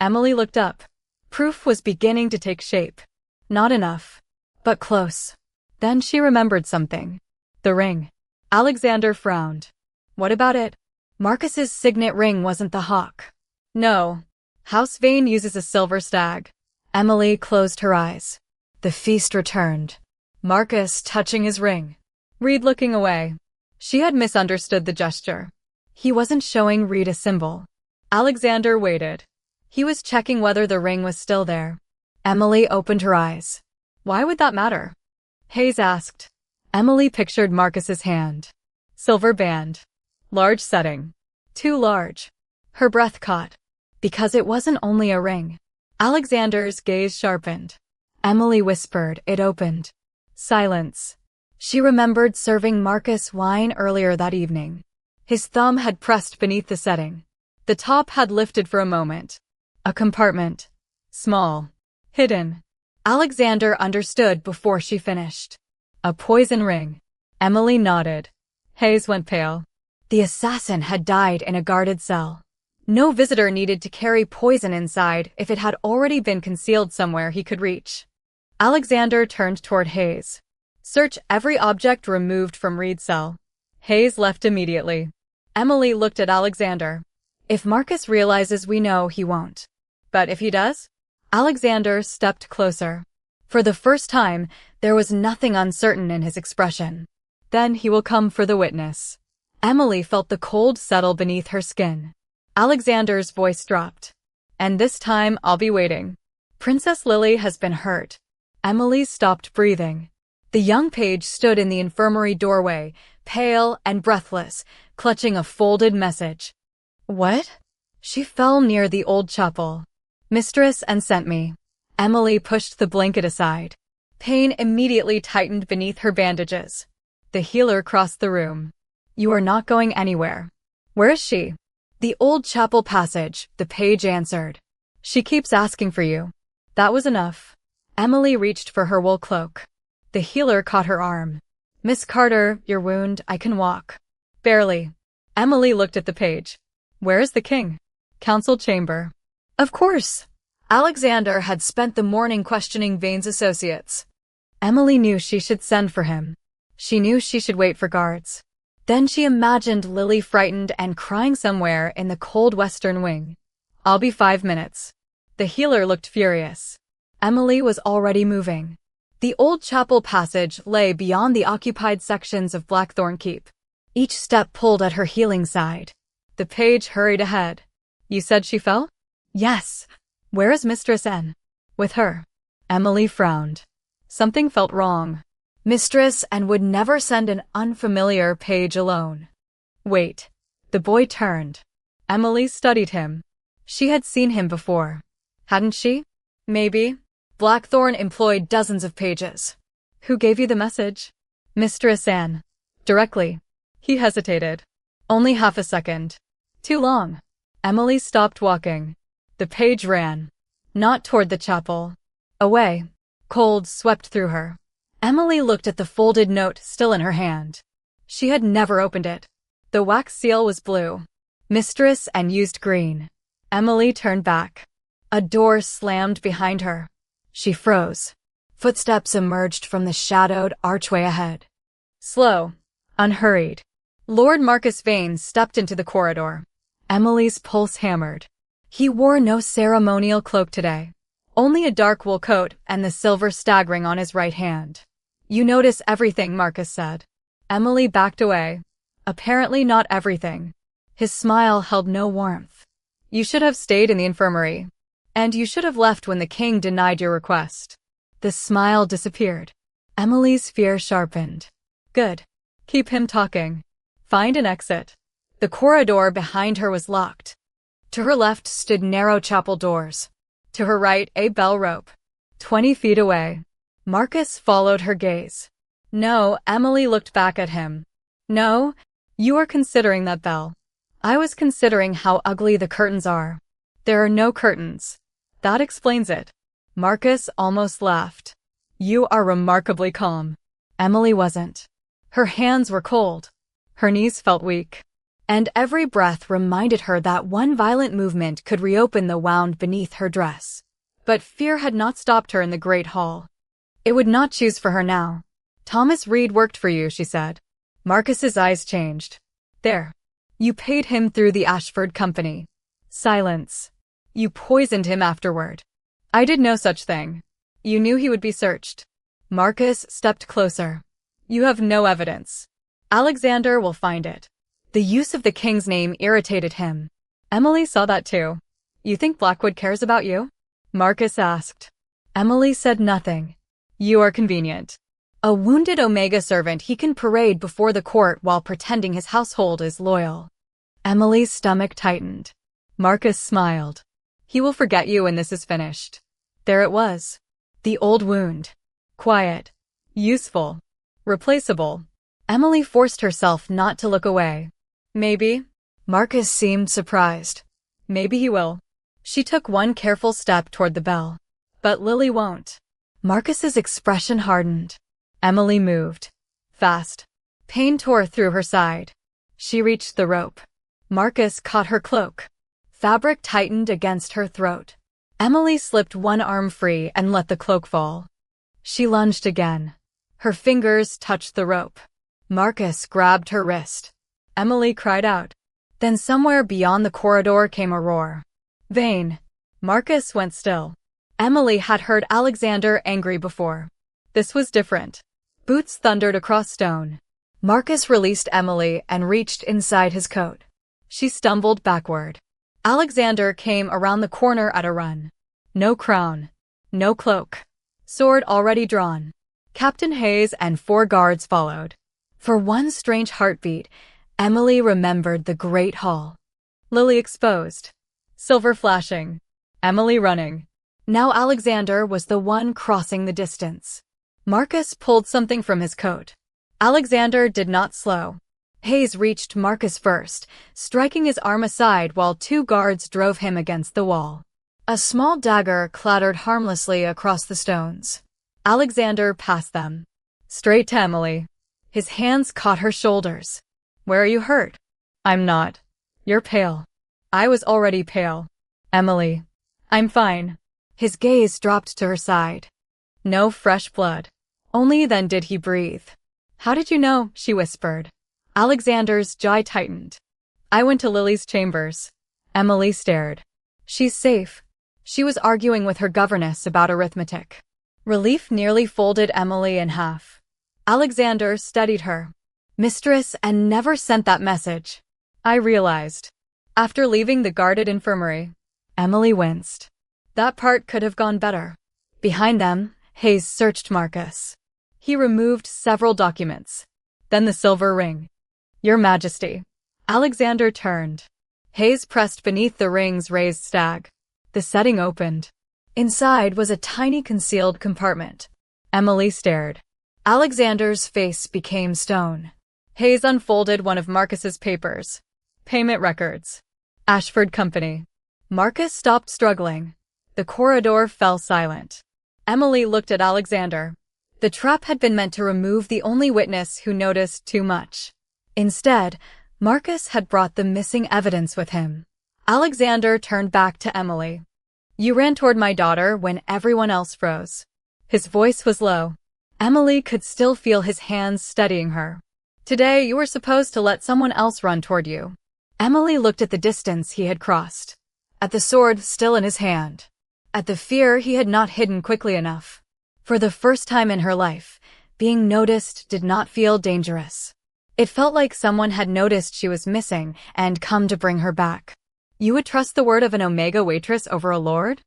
Emily looked up. Proof was beginning to take shape. Not enough, but close. Then she remembered something. The ring. Alexander frowned. What about it? Marcus's signet ring wasn't the hawk. No. House Vane uses a silver stag. Emily closed her eyes. The feast returned. Marcus touching his ring. Reed looking away. She had misunderstood the gesture. He wasn't showing Reed a symbol. Alexander waited. He was checking whether the ring was still there. Emily opened her eyes. Why would that matter? Hayes asked. Emily pictured Marcus's hand. Silver band. Large setting. Too large. Her breath caught. Because it wasn't only a ring. Alexander's gaze sharpened. Emily whispered, it opened. Silence. She remembered serving Marcus wine earlier that evening. His thumb had pressed beneath the setting. The top had lifted for a moment. A compartment. Small. Hidden. Alexander understood before she finished. A poison ring. Emily nodded. Hayes went pale. The assassin had died in a guarded cell. No visitor needed to carry poison inside if it had already been concealed somewhere he could reach. Alexander turned toward Hayes. Search every object removed from Reed's cell. Hayes left immediately. Emily looked at Alexander. If Marcus realizes we know, he won't. But if he does? Alexander stepped closer. For the first time, there was nothing uncertain in his expression. Then he will come for the witness. Emily felt the cold settle beneath her skin. Alexander's voice dropped. And this time, I'll be waiting. Princess Lily has been hurt. Emily stopped breathing. The young page stood in the infirmary doorway, pale and breathless, clutching a folded message. What? She fell near the old chapel. Mistress and sent me. Emily pushed the blanket aside. Pain immediately tightened beneath her bandages. The healer crossed the room. You are not going anywhere. Where is she? The old chapel passage, the page answered. She keeps asking for you. That was enough. Emily reached for her wool cloak. The healer caught her arm. Miss Carter, your wound, I can walk. Barely. Emily looked at the page. Where is the king? Council chamber. Of course. Alexander had spent the morning questioning Vane's associates. Emily knew she should send for him. She knew she should wait for guards. Then she imagined Lily frightened and crying somewhere in the cold western wing. I'll be 5 minutes. The healer looked furious. Emily was already moving. The old chapel passage lay beyond the occupied sections of Blackthorn Keep. Each step pulled at her healing side. The page hurried ahead. You said she fell? Yes. Where is Mistress N? With her. Emily frowned. Something felt wrong. Mistress N would never send an unfamiliar page alone. Wait. The boy turned. Emily studied him. She had seen him before. Hadn't she? Maybe. Blackthorn employed dozens of pages. Who gave you the message? Mistress Anne. Directly. He hesitated. Only half a second. Too long. Emily stopped walking. The page ran. Not toward the chapel. Away. Cold swept through her. Emily looked at the folded note still in her hand. She had never opened it. The wax seal was blue. Mistress and used green. Emily turned back. A door slammed behind her. She froze. Footsteps emerged from the shadowed archway ahead. Slow. Unhurried. Lord Marcus Vane stepped into the corridor. Emily's pulse hammered. He wore no ceremonial cloak today. Only a dark wool coat and the silver stag ring on his right hand. You notice everything, Marcus said. Emily backed away. Apparently not everything. His smile held no warmth. You should have stayed in the infirmary. And you should have left when the king denied your request. The smile disappeared. Emily's fear sharpened. Good. Keep him talking. Find an exit. The corridor behind her was locked. To her left stood narrow chapel doors. To her right, a bell rope. 20 feet away. Marcus followed her gaze. No, Emily looked back at him. No, you are considering that bell. I was considering how ugly the curtains are. There are no curtains. That explains it. Marcus almost laughed. You are remarkably calm. Emily wasn't. Her hands were cold. Her knees felt weak. And every breath reminded her that one violent movement could reopen the wound beneath her dress. But fear had not stopped her in the great hall. It would not choose for her now. Thomas Reed worked for you, she said. Marcus's eyes changed. There. You paid him through the Ashford Company. Silence. You poisoned him afterward. I did no such thing. You knew he would be searched. Marcus stepped closer. You have no evidence. Alexander will find it. The use of the king's name irritated him. Emily saw that too. You think Blackwood cares about you? Marcus asked. Emily said nothing. You are convenient. A wounded Omega servant he can parade before the court while pretending his household is loyal. Emily's stomach tightened. Marcus smiled. He will forget you when this is finished. There it was. The old wound. Quiet. Useful. Replaceable. Emily forced herself not to look away. Maybe. Marcus seemed surprised. Maybe he will. She took one careful step toward the bell. But Lily won't. Marcus's expression hardened. Emily moved. Fast. Pain tore through her side. She reached the rope. Marcus caught her cloak. Fabric tightened against her throat. Emily slipped one arm free and let the cloak fall. She lunged again. Her fingers touched the rope. Marcus grabbed her wrist. Emily cried out. Then somewhere beyond the corridor came a roar. Vane. Marcus went still. Emily had heard Alexander angry before. This was different. Boots thundered across stone. Marcus released Emily and reached inside his coat. She stumbled backward. Alexander came around the corner at a run. No crown. No cloak. Sword already drawn. Captain Hayes and 4 guards followed. For one strange heartbeat, Emily remembered the great hall. Lily exposed. Silver flashing. Emily running. Now Alexander was the one crossing the distance. Marcus pulled something from his coat. Alexander did not slow. Hayes reached Marcus first, striking his arm aside while 2 guards drove him against the wall. A small dagger clattered harmlessly across the stones. Alexander passed them. Straight to Emily. His hands caught her shoulders. Where are you hurt? I'm not. You're pale. I was already pale. Emily. I'm fine. His gaze dropped to her side. No fresh blood. Only then did he breathe. How did you know? She whispered. Alexander's jaw tightened. I went to Lily's chambers. Emily stared. She's safe. She was arguing with her governess about arithmetic. Relief nearly folded Emily in half. Alexander studied her. Mistress, and never sent that message. I realized. After leaving the guarded infirmary, Emily winced. That part could have gone better. Behind them, Hayes searched Marcus. He removed several documents. Then the silver ring. Your Majesty. Alexander turned. Hayes pressed beneath the ring's raised stag. The setting opened. Inside was a tiny concealed compartment. Emily stared. Alexander's face became stone. Hayes unfolded one of Marcus's papers. Payment records. Ashford Company. Marcus stopped struggling. The corridor fell silent. Emily looked at Alexander. The trap had been meant to remove the only witness who noticed too much. Instead, Marcus had brought the missing evidence with him. Alexander turned back to Emily. You ran toward my daughter when everyone else froze. His voice was low. Emily could still feel his hands steadying her. Today, you were supposed to let someone else run toward you. Emily looked at the distance he had crossed. At the sword still in his hand. At the fear he had not hidden quickly enough. For the first time in her life, being noticed did not feel dangerous. It felt like someone had noticed she was missing and come to bring her back. You would trust the word of an Omega waitress over a lord?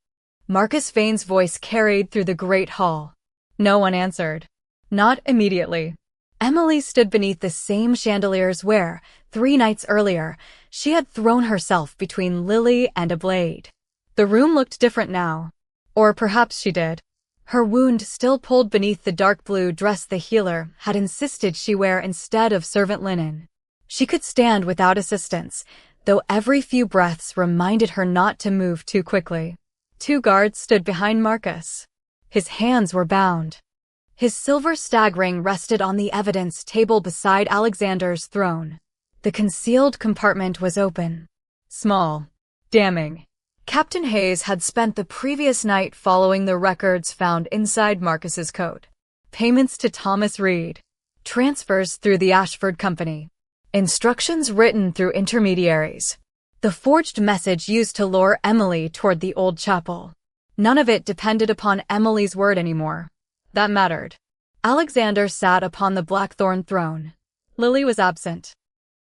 Marcus Vane's voice carried through the great hall. No one answered. Not immediately. Emily stood beneath the same chandeliers where, 3 nights earlier, she had thrown herself between Lily and a blade. The room looked different now. Or perhaps she did. Her wound still pulled beneath the dark blue dress the healer had insisted she wear instead of servant linen. She could stand without assistance, though every few breaths reminded her not to move too quickly. 2 guards stood behind Marcus. His hands were bound. His silver stag ring rested on the evidence table beside Alexander's throne. The concealed compartment was open. Small. Damning. Captain Hayes had spent the previous night following the records found inside Marcus's coat. Payments to Thomas Reed. Transfers through the Ashford Company. Instructions written through intermediaries. The forged message used to lure Emily toward the old chapel. None of it depended upon Emily's word anymore. That mattered. Alexander sat upon the Blackthorn throne. Lily was absent.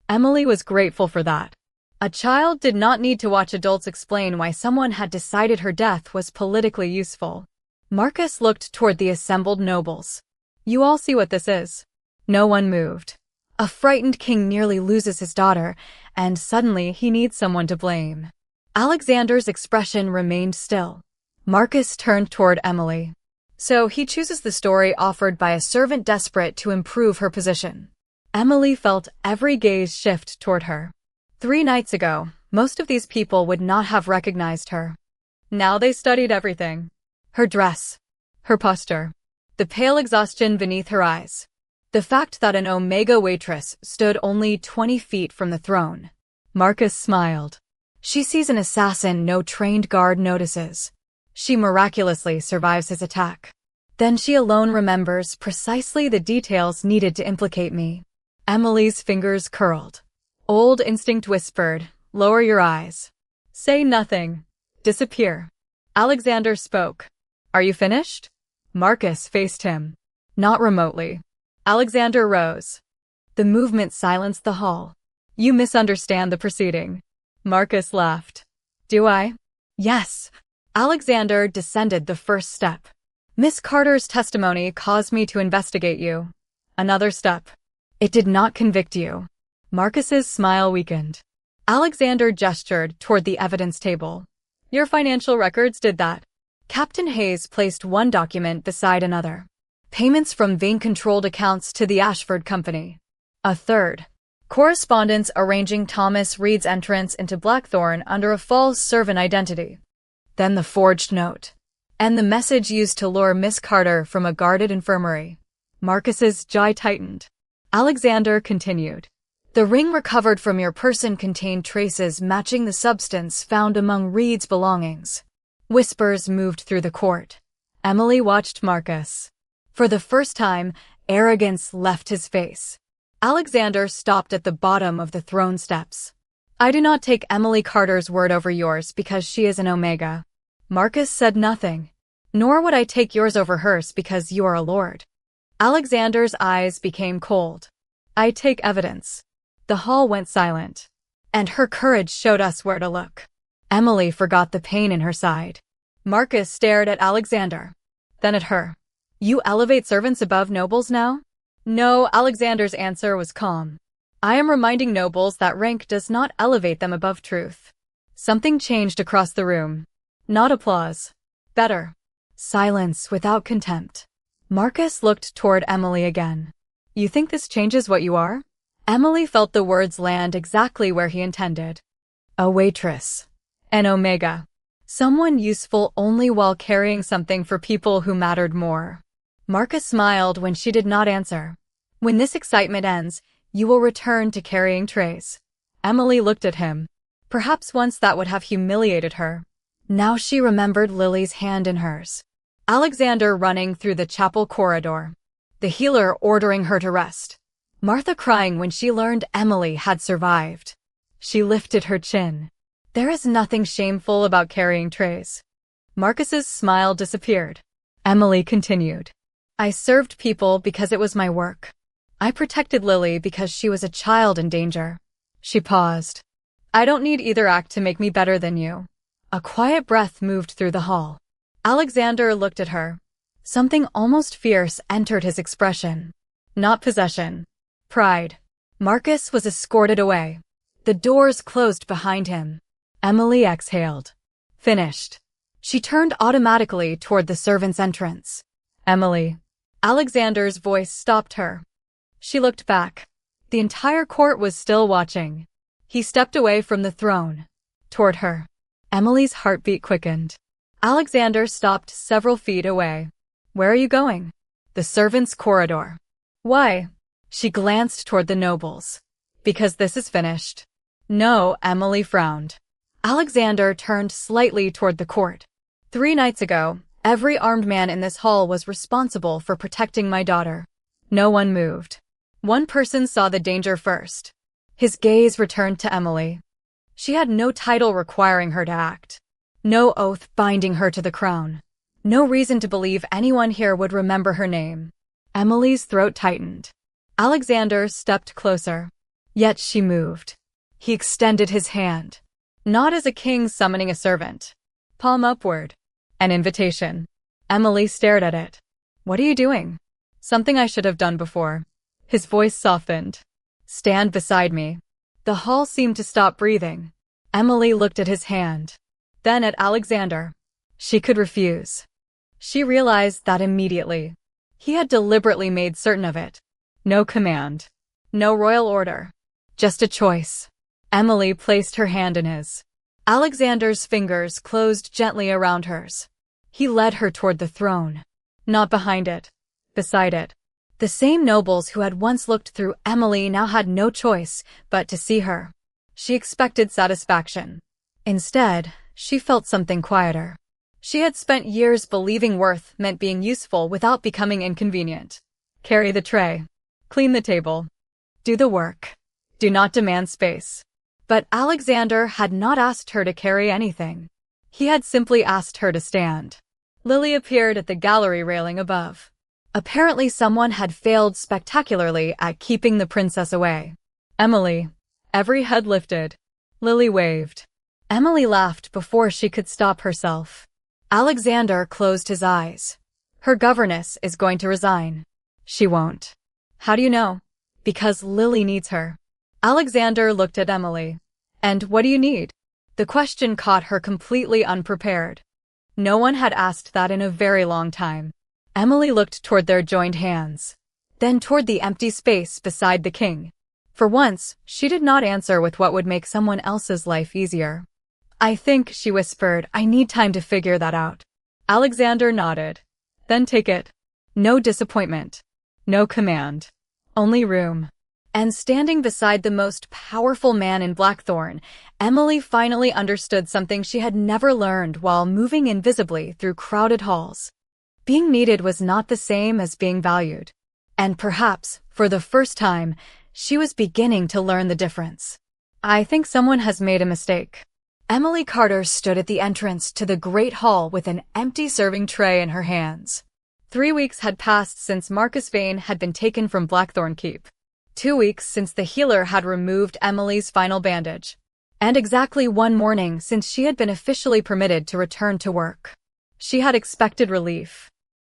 Emily was grateful for that. A child did not need to watch adults explain why someone had decided her death was politically useful. Marcus looked toward the assembled nobles. You all see what this is. No one moved. A frightened king nearly loses his daughter, and suddenly he needs someone to blame. Alexander's expression remained still. Marcus turned toward Emily. So he chooses the story offered by a servant desperate to improve her position. Emily felt every gaze shift toward her. 3 nights ago, most of these people would not have recognized her. Now they studied everything. Her dress. Her posture. The pale exhaustion beneath her eyes. The fact that an Omega waitress stood only 20 feet from the throne. Marcus smiled. She sees an assassin no trained guard notices. She miraculously survives his attack. Then she alone remembers precisely the details needed to implicate me. Emily's fingers curled. Old instinct whispered, lower your eyes. Say nothing. Disappear. Alexander spoke. Are you finished? Marcus faced him. Not remotely. Alexander rose. The movement silenced the hall. You misunderstand the proceeding. Marcus laughed. Do I? Yes. Alexander descended the first step. Miss Carter's testimony caused me to investigate you. Another step. It did not convict you. Marcus's smile weakened. Alexander gestured toward the evidence table. Your financial records did that. Captain Hayes placed one document beside another. Payments from Vane-controlled accounts to the Ashford Company. A third. Correspondence arranging Thomas Reed's entrance into Blackthorn under a false servant identity. Then the forged note. And the message used to lure Miss Carter from a guarded infirmary. Marcus's jaw tightened. Alexander continued. The ring recovered from your person contained traces matching the substance found among Reed's belongings. Whispers moved through the court. Emily watched Marcus. For the first time, arrogance left his face. Alexander stopped at the bottom of the throne steps. I do not take Emily Carter's word over yours because she is an Omega. Marcus said nothing. Nor would I take yours over hers because you are a lord. Alexander's eyes became cold. I take evidence. The hall went silent. And her courage showed us where to look. Emily forgot the pain in her side. Marcus stared at Alexander. Then at her. You elevate servants above nobles now? No, Alexander's answer was calm. I am reminding nobles that rank does not elevate them above truth. Something changed across the room. Not applause. Better. Silence without contempt. Marcus looked toward Emily again. You think this changes what you are? Emily felt the words land exactly where he intended. A waitress. An omega. Someone useful only while carrying something for people who mattered more. Marcus smiled when she did not answer. When this excitement ends, you will return to carrying trays. Emily looked at him. Perhaps once that would have humiliated her. Now she remembered Lily's hand in hers. Alexander running through the chapel corridor. The healer ordering her to rest. Martha crying when she learned Emily had survived. She lifted her chin. There is nothing shameful about carrying trays. Marcus's smile disappeared. Emily continued. I served people because it was my work. I protected Lily because she was a child in danger. She paused. I don't need either act to make me better than you. A quiet breath moved through the hall. Alexander looked at her. Something almost fierce entered his expression. Not possession. Pride. Marcus was escorted away. The doors closed behind him. Emily exhaled. Finished. She turned automatically toward the servants' entrance. Emily. Alexander's voice stopped her. She looked back. The entire court was still watching. He stepped away from the throne. Toward her. Emily's heartbeat quickened. Alexander stopped several feet away. Where are you going? The servants' corridor. Why? She glanced toward the nobles. Because this is finished. No, Emily frowned. Alexander turned slightly toward the court. 3 nights ago, every armed man in this hall was responsible for protecting my daughter. No one moved. One person saw the danger first. His gaze returned to Emily. She had no title requiring her to act. No oath binding her to the crown. No reason to believe anyone here would remember her name. Emily's throat tightened. Alexander stepped closer. Yet she moved. He extended his hand. Not as a king summoning a servant. Palm upward. An invitation. Emily stared at it. What are you doing? Something I should have done before. His voice softened. Stand beside me. The hall seemed to stop breathing. Emily looked at his hand. Then at Alexander. She could refuse. She realized that immediately. He had deliberately made certain of it. No command. No royal order. Just a choice. Emily placed her hand in his. Alexander's fingers closed gently around hers. He led her toward the throne. Not behind it. Beside it. The same nobles who had once looked through Emily now had no choice but to see her. She expected satisfaction. Instead, she felt something quieter. She had spent years believing worth meant being useful without becoming inconvenient. Carry the tray. Clean the table. Do the work. Do not demand space. But Alexander had not asked her to carry anything. He had simply asked her to stand. Lily appeared at the gallery railing above. Apparently someone had failed spectacularly at keeping the princess away. Emily. Every head lifted. Lily waved. Emily laughed before she could stop herself. Alexander closed his eyes. Her governess is going to resign. She won't. How do you know? Because Lily needs her. Alexander looked at Emily. And what do you need? The question caught her completely unprepared. No one had asked that in a very long time. Emily looked toward their joined hands. Then toward the empty space beside the king. For once, she did not answer with what would make someone else's life easier. I think, she whispered, I need time to figure that out. Alexander nodded. Then take it. No disappointment. No command. Only room. And standing beside the most powerful man in Blackthorn, Emily finally understood something she had never learned while moving invisibly through crowded halls. Being needed was not the same as being valued. And perhaps, for the first time, she was beginning to learn the difference. I think someone has made a mistake. Emily Carter stood at the entrance to the Great Hall with an empty serving tray in her hands. 3 weeks had passed since Marcus Vane had been taken from Blackthorn Keep. 2 weeks since the healer had removed Emily's final bandage. And exactly 1 morning since she had been officially permitted to return to work. She had expected relief.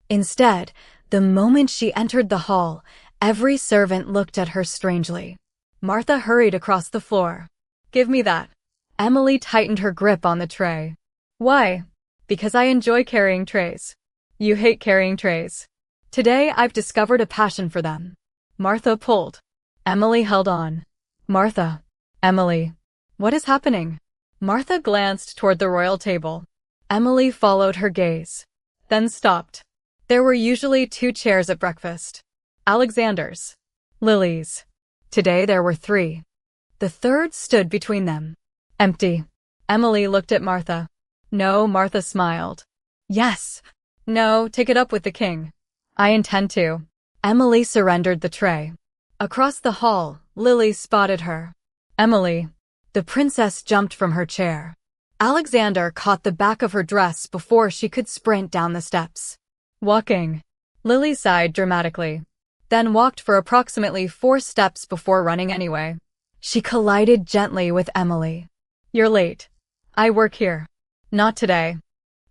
Instead, the moment she entered the hall, every servant looked at her strangely. Martha hurried across the floor. "Give me that." Emily tightened her grip on the tray. "Why?" "Because I enjoy carrying trays." "You hate carrying trays." "Today I've discovered a passion for them." Martha pulled. Emily held on. "Martha." "Emily." "What is happening?" Martha glanced toward the royal table. Emily followed her gaze, then stopped. There were usually 2 chairs at breakfast. Alexander's. Lily's. Today there were 3. The third stood between them. Empty. Emily looked at Martha. "No," Martha smiled. "Yes." "No, take it up with the king." "I intend to." Emily surrendered the tray. Across the hall, Lily spotted her. "Emily." The princess jumped from her chair. Alexander caught the back of her dress before she could sprint down the steps. "Walking." Lily sighed dramatically, then walked for approximately 4 steps before running anyway. She collided gently with Emily. "You're late." "I work here." "Not today."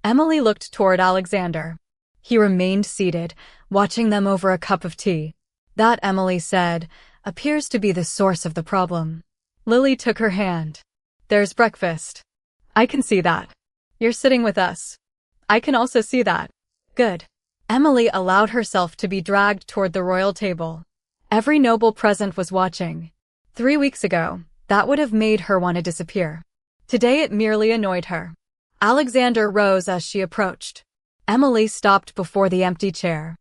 Emily looked toward Alexander. He remained seated, watching them over a cup of tea. "That," Emily said, "appears to be the source of the problem." Lily took her hand. "There's breakfast." "I can see that." "You're sitting with us." "I can also see that." "Good." Emily allowed herself to be dragged toward the royal table. Every noble present was watching. 3 weeks ago, that would have made her want to disappear. Today it merely annoyed her. Alexander rose as she approached. Emily stopped before the empty chair.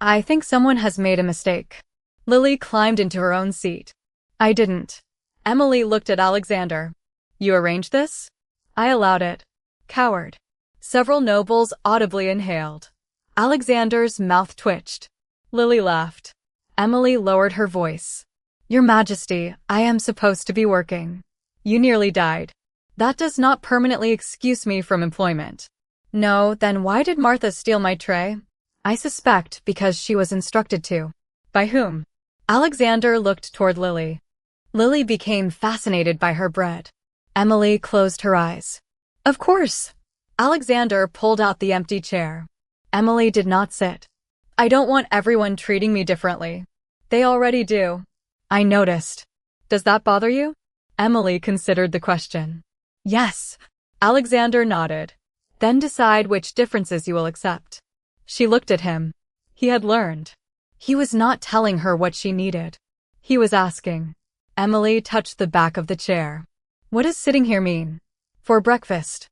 "I think someone has made a mistake." Lily climbed into her own seat. "I didn't." Emily looked at Alexander. "You arranged this?" "I allowed it." "Coward." Several nobles audibly inhaled. Alexander's mouth twitched. Lily laughed. Emily lowered her voice. "Your Majesty, I am supposed to be working." "You nearly died." "That does not permanently excuse me from employment." "No, then why did Martha steal my tray?" "I suspect because she was instructed to." "By whom?" Alexander looked toward Lily. Lily became fascinated by her bread. Emily closed her eyes. "Of course." Alexander pulled out the empty chair. Emily did not sit. "I don't want everyone treating me differently." "They already do." "I noticed." "Does that bother you?" Emily considered the question. "Yes." Alexander nodded. "Then decide which differences you will accept." She looked at him. He had learned. He was not telling her what she needed. He was asking. Emily touched the back of the chair. "What does sitting here mean?" "For breakfast."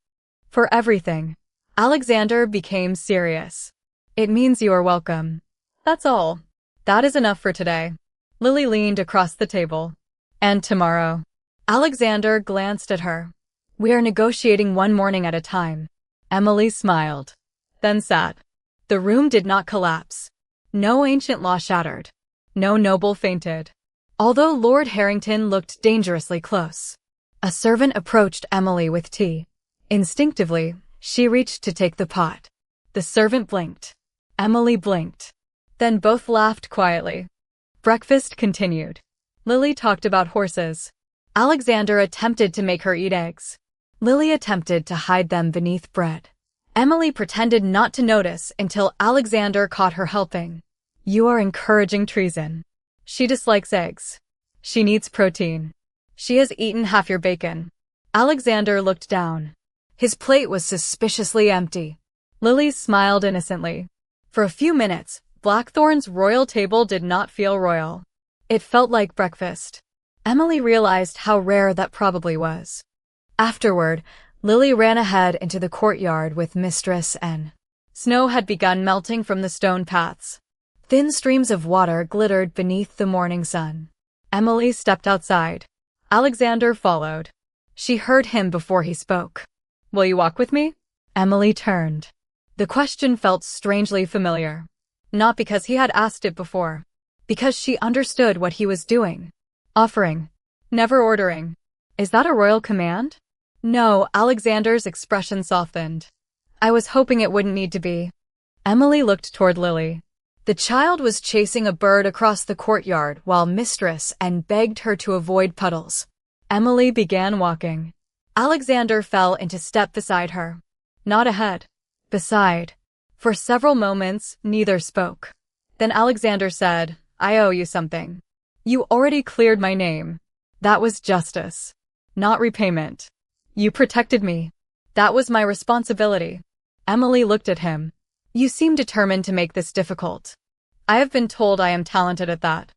"For everything." Alexander became serious. "It means you are welcome." "That's all." "That is enough for today." Lily leaned across the table. "And tomorrow?" Alexander glanced at her. "We are negotiating 1 morning at a time." Emily smiled, then sat. The room did not collapse. No ancient law shattered. No noble fainted. Although Lord Harrington looked dangerously close. A servant approached Emily with tea. Instinctively, she reached to take the pot. The servant blinked. Emily blinked. Then both laughed quietly. Breakfast continued. Lily talked about horses. Alexander attempted to make her eat eggs. Lily attempted to hide them beneath bread. Emily pretended not to notice until Alexander caught her helping. "You are encouraging treason." "She dislikes eggs." "She needs protein." "She has eaten half your bacon." Alexander looked down. His plate was suspiciously empty. Lily smiled innocently. For a few minutes, Blackthorn's royal table did not feel royal. It felt like breakfast. Emily realized how rare that probably was. Afterward, Lily ran ahead into the courtyard with Mistress N. Snow had begun melting from the stone paths. Thin streams of water glittered beneath the morning sun. Emily stepped outside. Alexander followed. She heard him before he spoke. "Will you walk with me?" Emily turned. The question felt strangely familiar. Not because he had asked it before. Because she understood what he was doing. Offering. Never ordering. Is that a royal command? No, Alexander's expression softened. I was hoping it wouldn't need to be. Emily looked toward Lily. The child was chasing a bird across the courtyard while mistress and begged her to avoid puddles. Emily began walking. Alexander fell into step beside her. Not ahead. Beside. For several moments, neither spoke. Then Alexander said, I owe you something. You already cleared my name. That was justice. Not repayment. You protected me. That was my responsibility. Emily looked at him. You seem determined to make this difficult. I have been told I am talented at that.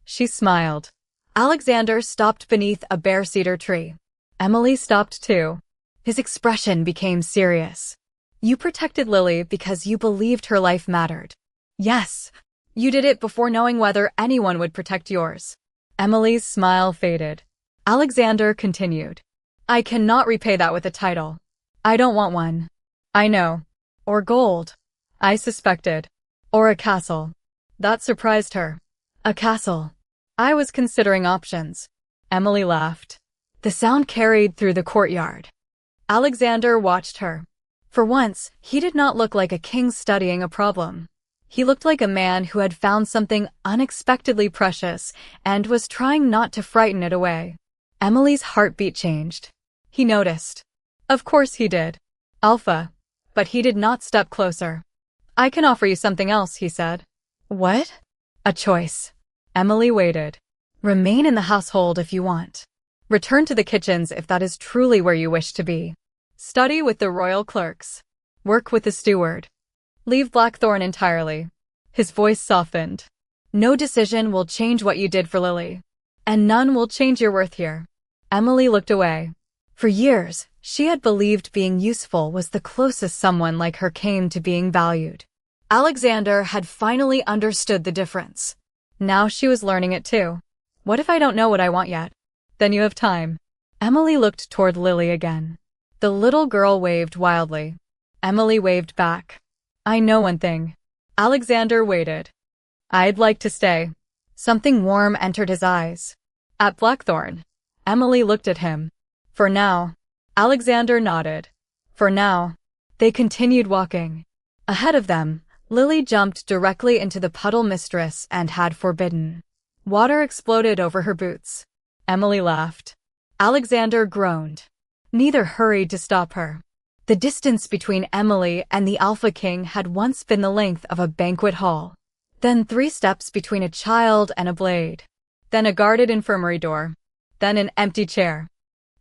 She smiled. Alexander stopped beneath a bare cedar tree. Emily stopped too. His expression became serious. You protected Lily because you believed her life mattered. Yes. You did it before knowing whether anyone would protect yours. Emily's smile faded. Alexander continued. I cannot repay that with a title. I don't want one. I know. Or gold. I suspected. Or a castle. That surprised her. A castle. I was considering options. Emily laughed. The sound carried through the courtyard. Alexander watched her. For once, he did not look like a king studying a problem. He looked like a man who had found something unexpectedly precious and was trying not to frighten it away. Emily's heartbeat changed. He noticed. Of course he did. Alpha. But he did not step closer. I can offer you something else, he said. What? A choice. Emily waited. Remain in the household if you want. Return to the kitchens if that is truly where you wish to be. Study with the royal clerks. Work with the steward. Leave Blackthorn entirely. His voice softened. No decision will change what you did for Lily. And none will change your worth here. Emily looked away. For years, she had believed being useful was the closest someone like her came to being valued. Alexander had finally understood the difference. Now she was learning it too. What if I don't know what I want yet? Then you have time. Emily looked toward Lily again. The little girl waved wildly. Emily waved back. I know one thing. Alexander waited. I'd like to stay. Something warm entered his eyes. At Blackthorn. Emily looked at him. For now. Alexander nodded. For now. They continued walking. Ahead of them, Lily jumped directly into the puddle mistress and had forbidden. Water exploded over her boots. Emily laughed. Alexander groaned. Neither hurried to stop her. The distance between Emily and the Alpha King had once been the length of a banquet hall. Then 3 steps between a child and a blade. Then a guarded infirmary door. Then an empty chair.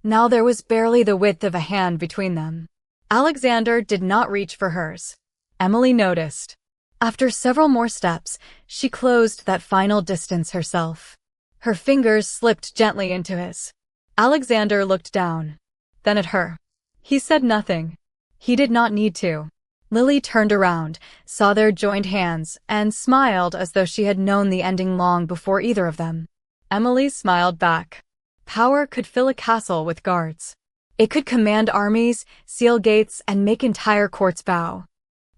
Now there was barely the width of a hand between them. Alexander did not reach for hers. Emily noticed. After several more steps, she closed that final distance herself. Her fingers slipped gently into his. Alexander looked down. Then at her. He said nothing. He did not need to. Lily turned around, saw their joined hands, and smiled as though she had known the ending long before either of them. Emily smiled back. Power could fill a castle with guards. It could command armies, seal gates, and make entire courts bow.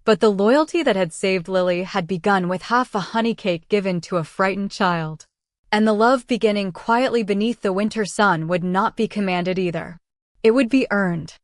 But the loyalty that had saved Lily had begun with half a honey cake given to a frightened child. And the love beginning quietly beneath the winter sun would not be commanded either. It would be earned.